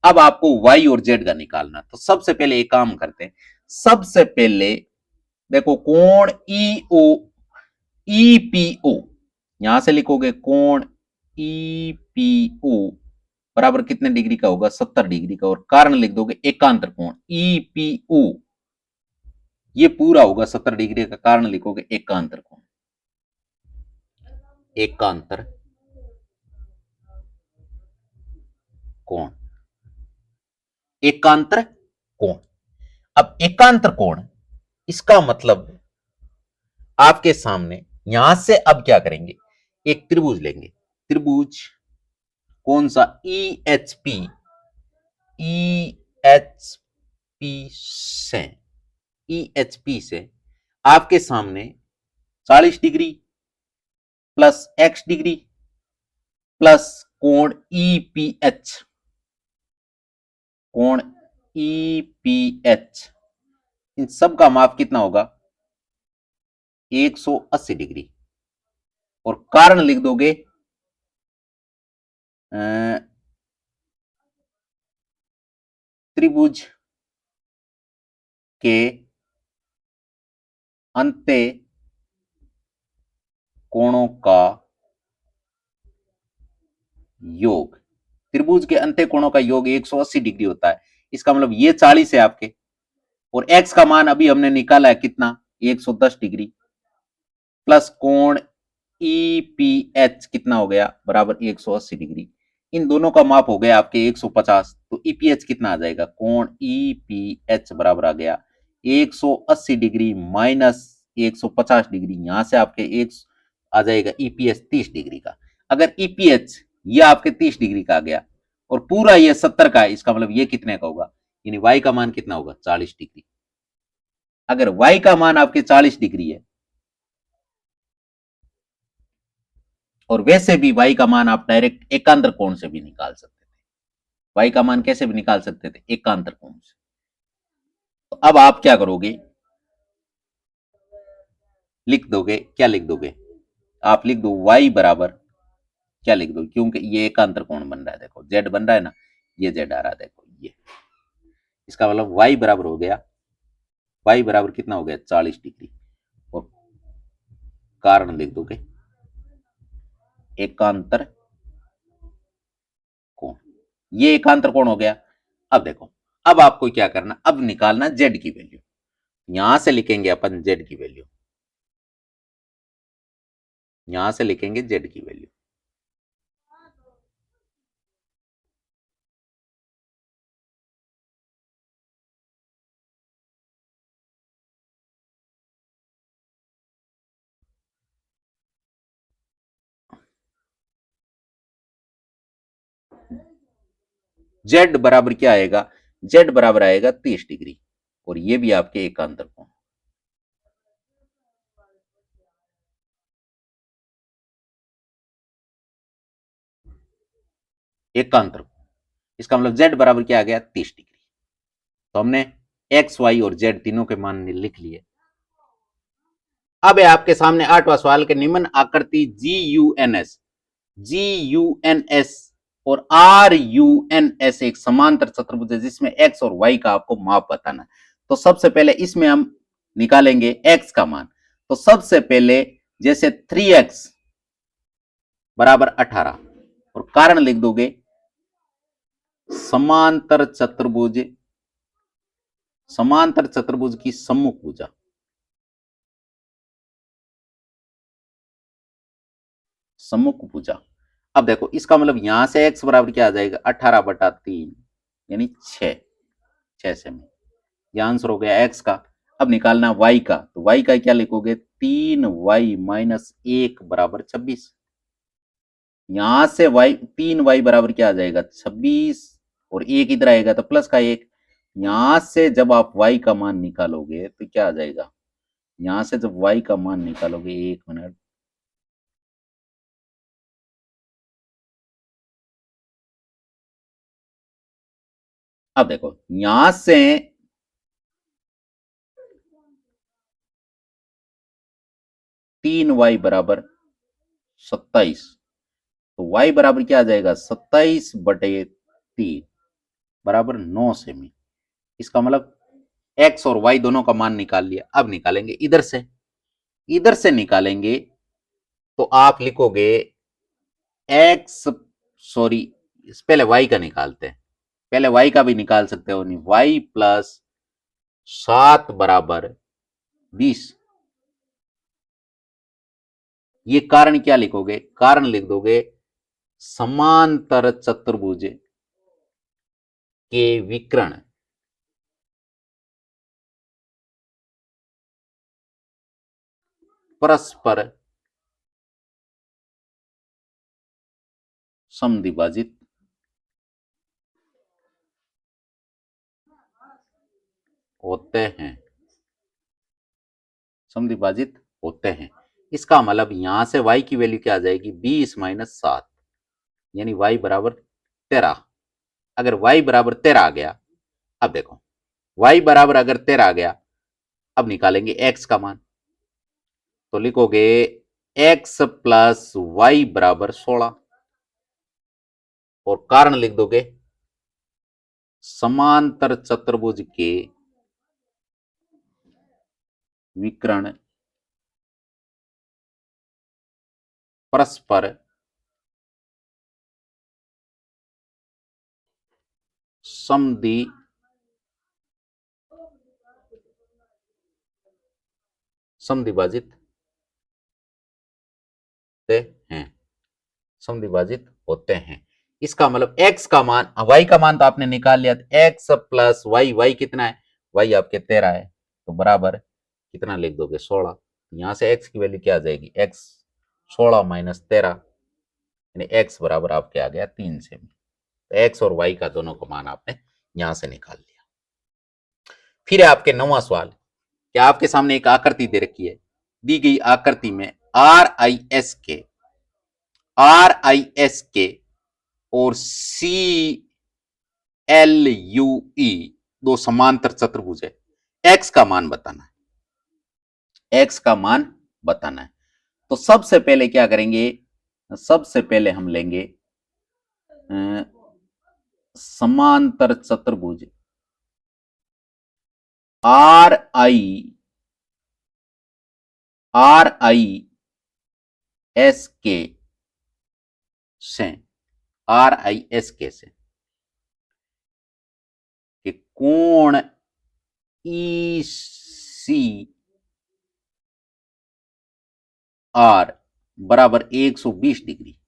अब आपको y और z का निकालना। तो सबसे पहले एक काम करते हैं, सबसे पहले देखो कोण ईपीओ, यहां से लिखोगे कोण ईपीओ बराबर कितने डिग्री का होगा, 70 डिग्री का, और कारण लिख दोगे एकांतर कोण ईपीओ, ये पूरा होगा 70 डिग्री का, कारण लिखोगे एकांतर कोण, एकांतर कोण, एकांतर कोण। अब एकांतर कोण, इसका मतलब आपके सामने यहां से अब क्या करेंगे, एक त्रिभुज लेंगे, त्रिभुज कौन सा, EHP, EHP से, EHP से आपके सामने 40 degree plus x degree plus कोण EPH, कोण EPH, इन सब का माप कितना होगा 180 डिग्री, और कारण लिख दोगे त्रिभुज के अंत्य कोणों का योग, त्रिभुज के अंत्य कोणों का योग 180 डिग्री होता है। इसका मतलब ये 40 है आपके, और x का मान अभी हमने निकाला है कितना 110 डिग्री, प्लस कोण EPH कितना हो गया बराबर 180 डिग्री, इन दोनों का माप हो गया आपके 150, तो EPH कितना आ जाएगा, कोण EPH बराबर आ गया 180 डिग्री माइनस 150 डिग्री, यहां से आपके एक आ जाएगा EPH 30 डिग्री का। अगर EPH ये आपके 30 डिग्री का आ गया और पूरा ये 70 का है, इसका मतलब ये कितने का होगा, यानी y का मान कितना होगा 40 डिग्री। अगर y का मान आपके 40 डिग्री है, और वैसे भी y का मान आप डायरेक्ट एकांतर कोण से भी निकाल सकते थे। y का मान कैसे भी निकाल सकते थे? एकांतर कोण से। तो अब आप क्या करोगे, लिख दोगे, क्या लिख दोगे? आप लिख दो y बराबर, क्या लिख दो, क्योंकि ये एकांतर कोण बन रहा है, देखो z बन रहा है ना, ये z आ रहा है, देखो ये, इसका मतलब y बराबर हो गया, y बराबर कितना हो गया? 40 डिग्री। और कारण लिख दोगे एकांतर कोण, ये एकांतर कोण हो गया। अब देखो, अब आपको क्या करना, अब निकालना z की वैल्यू। यहां से लिखेंगे अपन z की वैल्यू, यहां से लिखेंगे z की वैल्यू। z बराबर क्या आएगा? z बराबर आएगा 30 डिग्री, और ये भी आपके एकांतर कोण। एकांतर कोण, इसका मतलब z बराबर क्या आ गया? 30 डिग्री। तो हमने x, y और z तीनों के मान लिख लिए। अब है आपके सामने 8वां सवाल के निम्न आकृति GUNS और RUNS एक समांतर चतुर्भुज है जिसमें x और y का आपको माप बताना है। तो सबसे पहले इसमें हम निकालेंगे x का मान। तो सबसे पहले जैसे 3x बराबर 18, और कारण लिख दोगे समांतर चतुर्भुज, समांतर चतुर्भुज की सम्मुख भुजा, सम्मुख भुजा। अब देखो इसका मतलब यहां से x बराबर क्या आ जाएगा? 18/3 यानी 6 सेमी। यह आंसर हो गया x का। अब निकालना y का, तो y का क्या लिखोगे? 3y-1 बराबर 26। यहां से y, 3y बराबर क्या आ जाएगा? 26, और एक इधर आएगा तो प्लस का 1। यहां से जब आप y का मान निकालोगे तो क्या आ जाएगा? यहां से जब y का मान निकालोगे, 1 मिनट, अब देखो यहां से 3y बराबर 27, तो y बराबर क्या आ जाएगा? 27/3 बराबर 9 सेमी। इसका मतलब x और y दोनों का मान निकाल लिया। अब निकालेंगे इधर से, इधर से निकालेंगे तो आप लिखोगे x, सॉरी पहले y का निकालते हैं, पहले y का भी निकाल सकते हो, नहीं, y प्लस 7 बराबर 20। ये कारण क्या लिखोगे? कारण लिख दोगे समांतर चतुर्भुज के विकर्ण परस्पर समद्विभाजित होते हैं, समद्विभाजित होते हैं। इसका मतलब यहां से y की वैल्यू क्या आ जाएगी? 20-7 यानी y बराबर 13। अगर y बराबर 13 आ गया, अब देखो y बराबर अगर 13 आ गया, अब निकालेंगे x का मान। तो लिखोगे x प्लस वाई बराबर 16, और कारण लिख दोगे समांतर चतुर्भुज के विकर्ण परस्पर समद्वि समद्विभाजित हैं, समद्विभाजित होते हैं। इसका मतलब x का मान, y का मान तो आपने निकाल लिया, x प्लस वाई, वाई कितना है? y आपके 13 है, तो बराबर कितना लिख दोगे? 16। यहां से x की वैल्यू क्या आ जाएगी? x 16-13 यानी x बराबर आपके आ गया 3 सेमी। तो x और y का दोनों का मान आपने यहां से निकाल लिया। फिर है आपके 9वां सवाल, कि आपके सामने एक आकृति दे रखी है, दी गई आकृति में आर आई एस के और सी एल यू ई दो समांतर चतुर्भुज है। एक्स का मान बताना है, एक्स का मान बताना है। तो सबसे पहले क्या करेंगे, सबसे पहले हम लेंगे समांतर चतुर्भुज आर आई से कि कोण ई सी आर बराबर 120 डिग्री।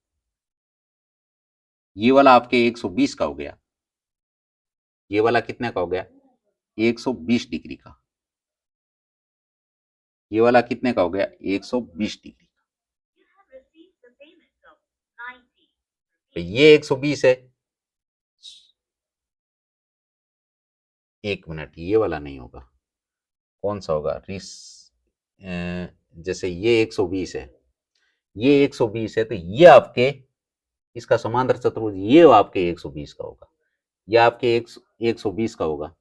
ये वाला आपके 120 का हो गया, ये वाला कितने का हो गया, 120 डिग्री का। ये वाला कितने का हो गया, 120 डिग्री का। तो ये 120 है, एक मिनट, ये वाला नहीं होगा, कौन सा होगा, जैसे ये 120 है, ये 120 है, तो ये आपके इसका समांतर चतुर्भुज ये आपके 120 का होगा, ये आपके 120 का होगा।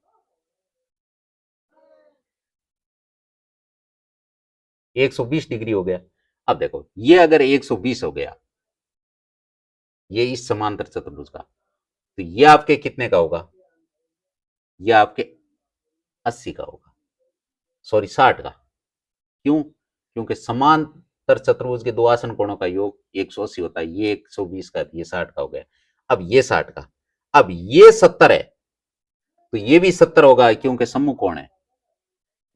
120 डिग्री हो गया। अब देखो ये अगर 120 हो गया, ये इस समांतर चतुर्भुज का, तो ये आपके कितने का होगा, ये आपके 80 का होगा, सॉरी 60 का। क्यों, क्योंकि समांतर चतुर्भुज के दो आसन कोणों का योग 180 होता है, ये 120 का, ये 60 का हो गया। अब ये 60 का, अब ये 70 है, तो ये भी 70 होगा क्योंकि सम्मुख कोण है।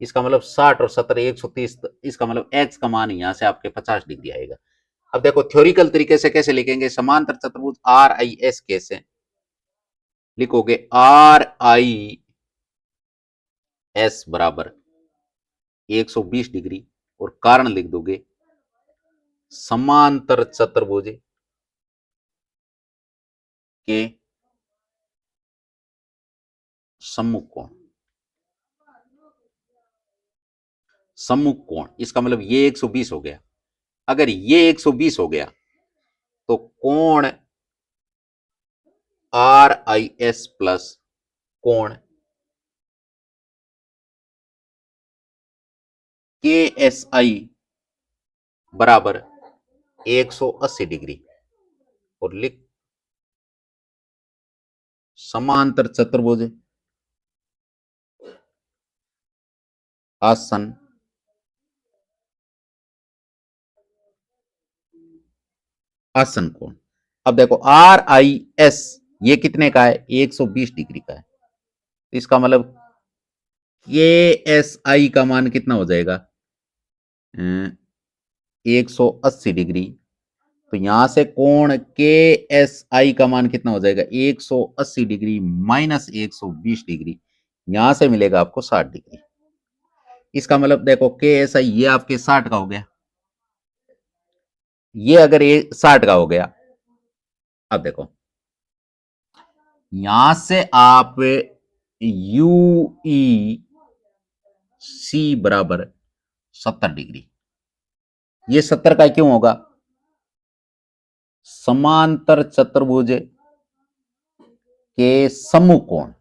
इसका मतलब 60 और 70 130, इसका मतलब एक्स का मान यहां से आपके 50 डिग्री आएगा। अब देखो थ्योरिकल तरीके से कैसे लिखेंगे, समांतर चतुर्भुज आर आई एस कैसे लिखोगे, आर आई एस बराबर 120 डिग्री और कारण लिख दोगे समांतर चतुर्भुज के सम्मुख कोण, सम्मुख कोण, इसका मतलब ये 120 हो गया। अगर ये 120 हो गया तो कोण आर आई एस प्लस कोण के एस आई बराबर 180 डिग्री और लिख समांतर चतुर्भुज आसन आसन कोण। अब देखो आर आई एस ये कितने का है, 120 डिग्री का है, इसका मतलब के एस आई का मान कितना हो जाएगा, 180 डिग्री। तो यहां से कोण के एस आई का मान कितना हो जाएगा, 180 डिग्री माइनस 120 डिग्री, यहां से मिलेगा आपको 60 डिग्री। इसका मतलब देखो के एस आई ये आपके 60 का हो गया, ये अगर ये 60 का हो गया, अब देखो यहां से आप यू ई सी बराबर 70 डिग्री, ये 70 का क्यों होगा, समांतर चतुर्भुज के सम्मुख कोण,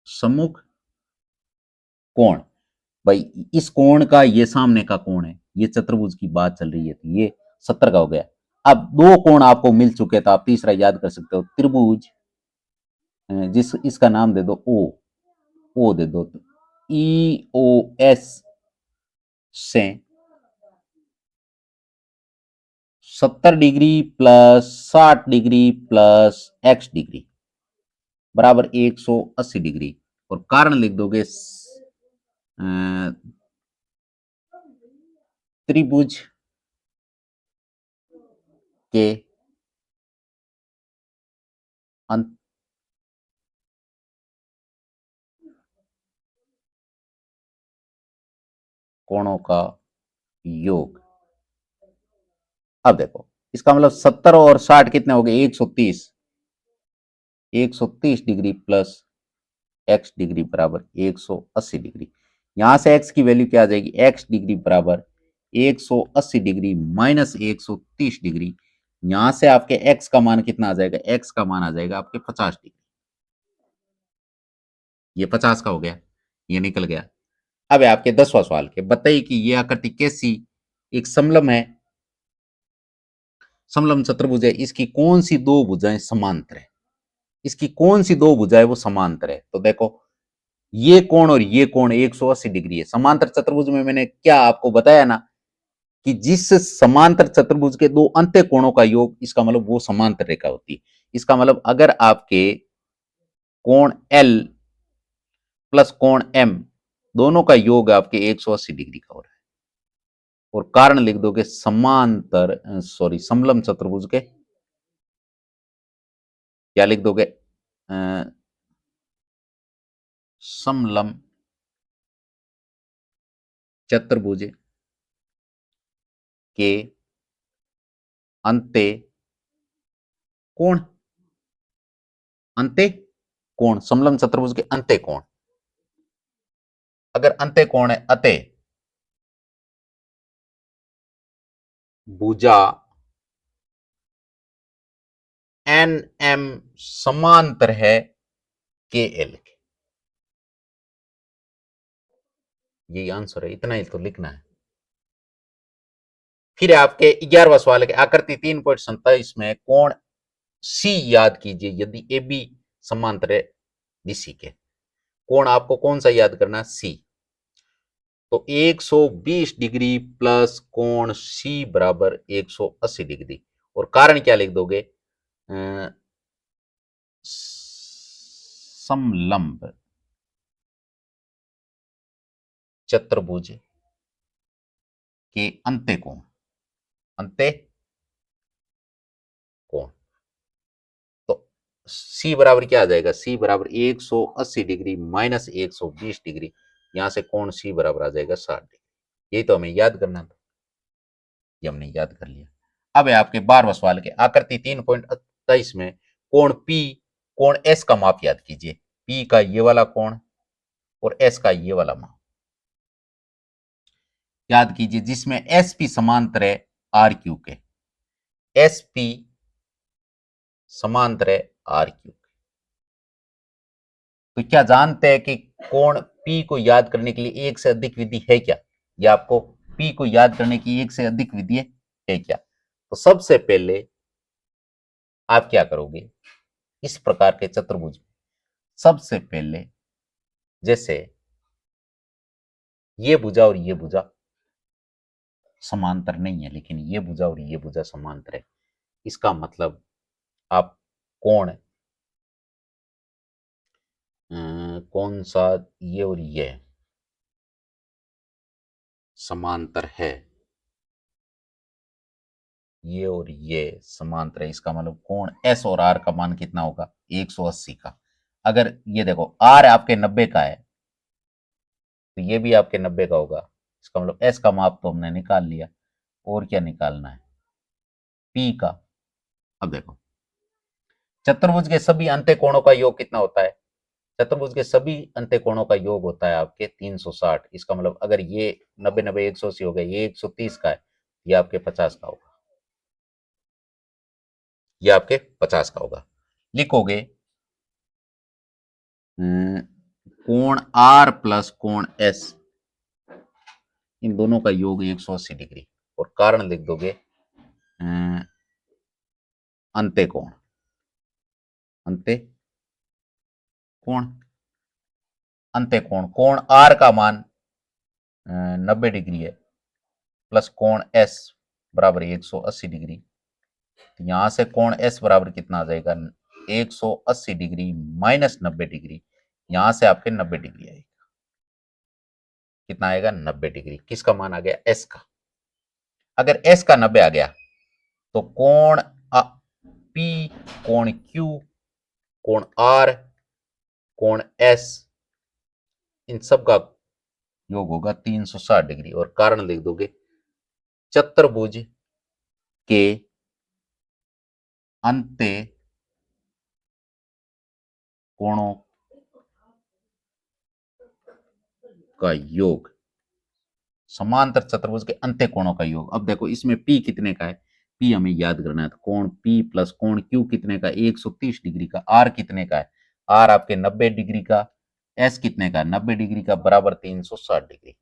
सम्मुख कोण भाई, इस कोण का ये सामने का कोण है, ये चतुर्भुज की बात चल रही है, तो ये 70 का हो गया। अब दो कोण आपको मिल चुके तो आप तीसरा याद कर सकते हो, त्रिभुज जिस इसका नाम दे दो ओ दे दो, ई ओ एस से 70 degree plus 60 degree plus x degree बराबर 180 डिग्री और कारण लिख दोगे त्रिभुज के अंत कोणों का योग। अब देखो इसका मतलब 70 और 60 कितने हो गए, 130 डिग्री प्लस x डिग्री बराबर 180 डिग्री। यहां से x की वैल्यू क्या आ जाएगी, x डिग्री बराबर 180 डिग्री माइनस 130 डिग्री। यहां से आपके x का मान कितना आ जाएगा, x का मान आ जाएगा आपके 50 डिग्री। ये 50 का हो गया, ये निकल गया। अब है आपके 10वां सवाल के, बताइए कि यह आकृति कैसी एक समलंब है, समलंब चतुर्भुज है, इसकी कौन सी दो भुजाएं समांतर है, इसकी कौन सी दो भुजाएं वो समांतर है। तो देखो ये कोण और ये कोण 180 डिग्री है। समांतर चतुर्भुज में मैंने क्या आपको बताया ना कि जिस समांतर चतुर्भुज के दो अंत्य कोणों का योग, इसका मतलब वो समांतर रेखा होती है। इसका मतलब अगर आपके कोण L प्लस कोण M दोनों का योग आपके 180 डिग्री का हो रहा है, और कारण लिख दोगे समांतर समलंब चतुर्भुज के, क्या लिख दोगे, समलंब चतुर्भुज के अंत्य कोण, अंत्य कोण, समलंब चतुर्भुज के अंत्य कोण। अगर अंत्य कोण है, अतः भुजा एन एम समांतर है के एल के। यही आंसर है, इतना ही तो लिखना है। फिर आपके 11वां सवाल है, आकृति 3.27 में कोण सी याद कीजिए यदि ए बी समांतर है बीसी के। कोण आपको कौन सा याद करना, सी। तो 120 डिग्री प्लस कोण सी बराबर 180 डिग्री, और कारण क्या लिख दोगे, समलंब चतुर्भुज के अंत्य कोण, अंत्य कोण। तो सी बराबर क्या आ जाएगा, सी बराबर 180 डिग्री माइनस 120 डिग्री। यहां से कोण सी बराबर आ जाएगा 60 डिग्री। यही तो हमें याद करना था, ये हमने याद कर लिया। अब है आपके 12वां सवाल के, आकृति 3.28 में कोण पी कोण एस का माप याद कीजिए। पी का ये वाला कोण और एस का ये वाला माप याद कीजिए, जिसमें एस पी समांतर है आर क्यू के, एस पी समांतर है आर क्यू। तो क्या जानते हैं कि कोण पी को याद करने के लिए एक से अधिक विधि है क्या, या आपको पी को याद करने की एक से अधिक विधि है क्या। तो सबसे पहले आप क्या करोगे, इस प्रकार के चतुर्भुज में सबसे पहले, जैसे ये भुजा और ये भुजा समांतर नहीं है, लेकिन ये भुजा और ये भुजा समांतर है, इसका मतलब आप कोण कौन सा, ये और ये समांतर है, ये और ये समांतर है, इसका मतलब कोण एस और आर का मान कितना होगा, 180 का। अगर ये देखो आर आपके 90 का है, तो ये भी आपके 90 का होगा, इसका मतलब एस का माप तो हमने निकाल लिया, और क्या निकालना है, पी का। अब देखो चतुर्भुज के सभी अंत्य कोणों का योग कितना होता है, चतुर्भुज के सभी अंत्य कोणों का योग होता है आपके 360। इसका मतलब अगर ये 90 90 180 हो गया, ये 130 का है, ये आपके 50 का होगा, ये आपके 50 का होगा। लिखोगे कोण आर प्लस कोण एस, इन दोनों का योग 180 डिग्री, और कारण लिख दोगे अंत्य कोण, अंत्य कोण, अंत्य कोण, कोण आर का मान 90 डिग्री है, प्लस कोण एस बराबर 180 डिग्री। तो यहां से कोण एस बराबर कितना आ जाएगा, 180 डिग्री माइनस 90 डिग्री। यहां से आपके 90 डिग्री आएगा, कितना आएगा, 90 डिग्री। किसका मान आ गया, एस का। अगर एस का 90 आ गया, तो कोण पी, कोण क्यू, कोण आर, कोण एस, इन सब का योग होगा 360 डिग्री, और कारण लिख दोगे चतुर्भुज के अंत्य कोणों का योग, समांतर चतुर्भुज के अंत्य कोणों का योग। अब देखो इसमें P कितने का है, P हमें याद करना है, तो कोण P प्लस कोण Q कितने का, 130 डिग्री का। R कितने का है, R आपके 90 डिग्री का। S कितने का, 90 डिग्री का, बराबर 360 डिग्री।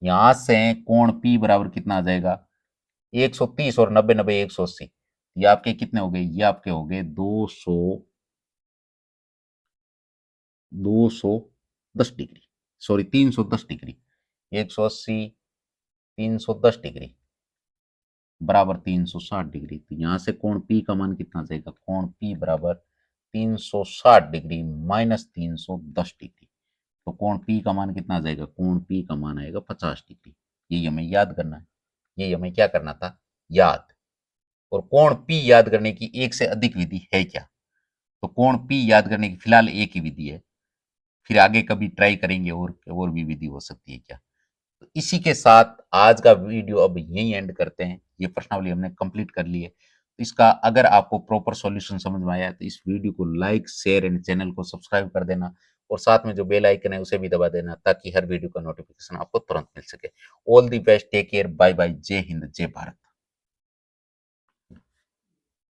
यहां से कोण P बराबर कितना आ जाएगा, 130 और 90 90 180, ये आपके कितने हो गए, ये आपके हो गए 210 डिग्री, सॉरी 310 डिग्री। 180 310 डिग्री बराबर 360 डिग्री। तो यहां से कोण P का मान कितना आ जाएगा, कोण P बराबर 360 डिग्री माइनस 310 डिग्री। तो कोण P का मान कितना आ जाएगा, कोण P का मान आएगा 50 डिग्री। यही हमें याद करना है, यही हमें क्या करना था, याद। और कोण P याद करने की एक से अधिक विधि है क्या, तो कोण P याद करने की फिलहाल एक ही विधि है, फिर आगे कभी ट्राई करेंगे और भी विधि हो सकती है क्या। तो इसी के साथ आज का वीडियो अब यहीं एंड करते हैं। ये प्रश्नावली हमने कंप्लीट कर ली है। तो इसका अगर आपको प्रॉपर सॉल्यूशन समझ में आया तो इस वीडियो को लाइक शेयर एंड चैनल को सब्सक्राइब कर देना, और साथ में जो बेल आइकन है उसे भी दबा देना, ताकि हर वीडियो का नोटिफिकेशन आपको तुरंत मिल सके। All the best, take care, bye bye, जय हिंद, जय भारत।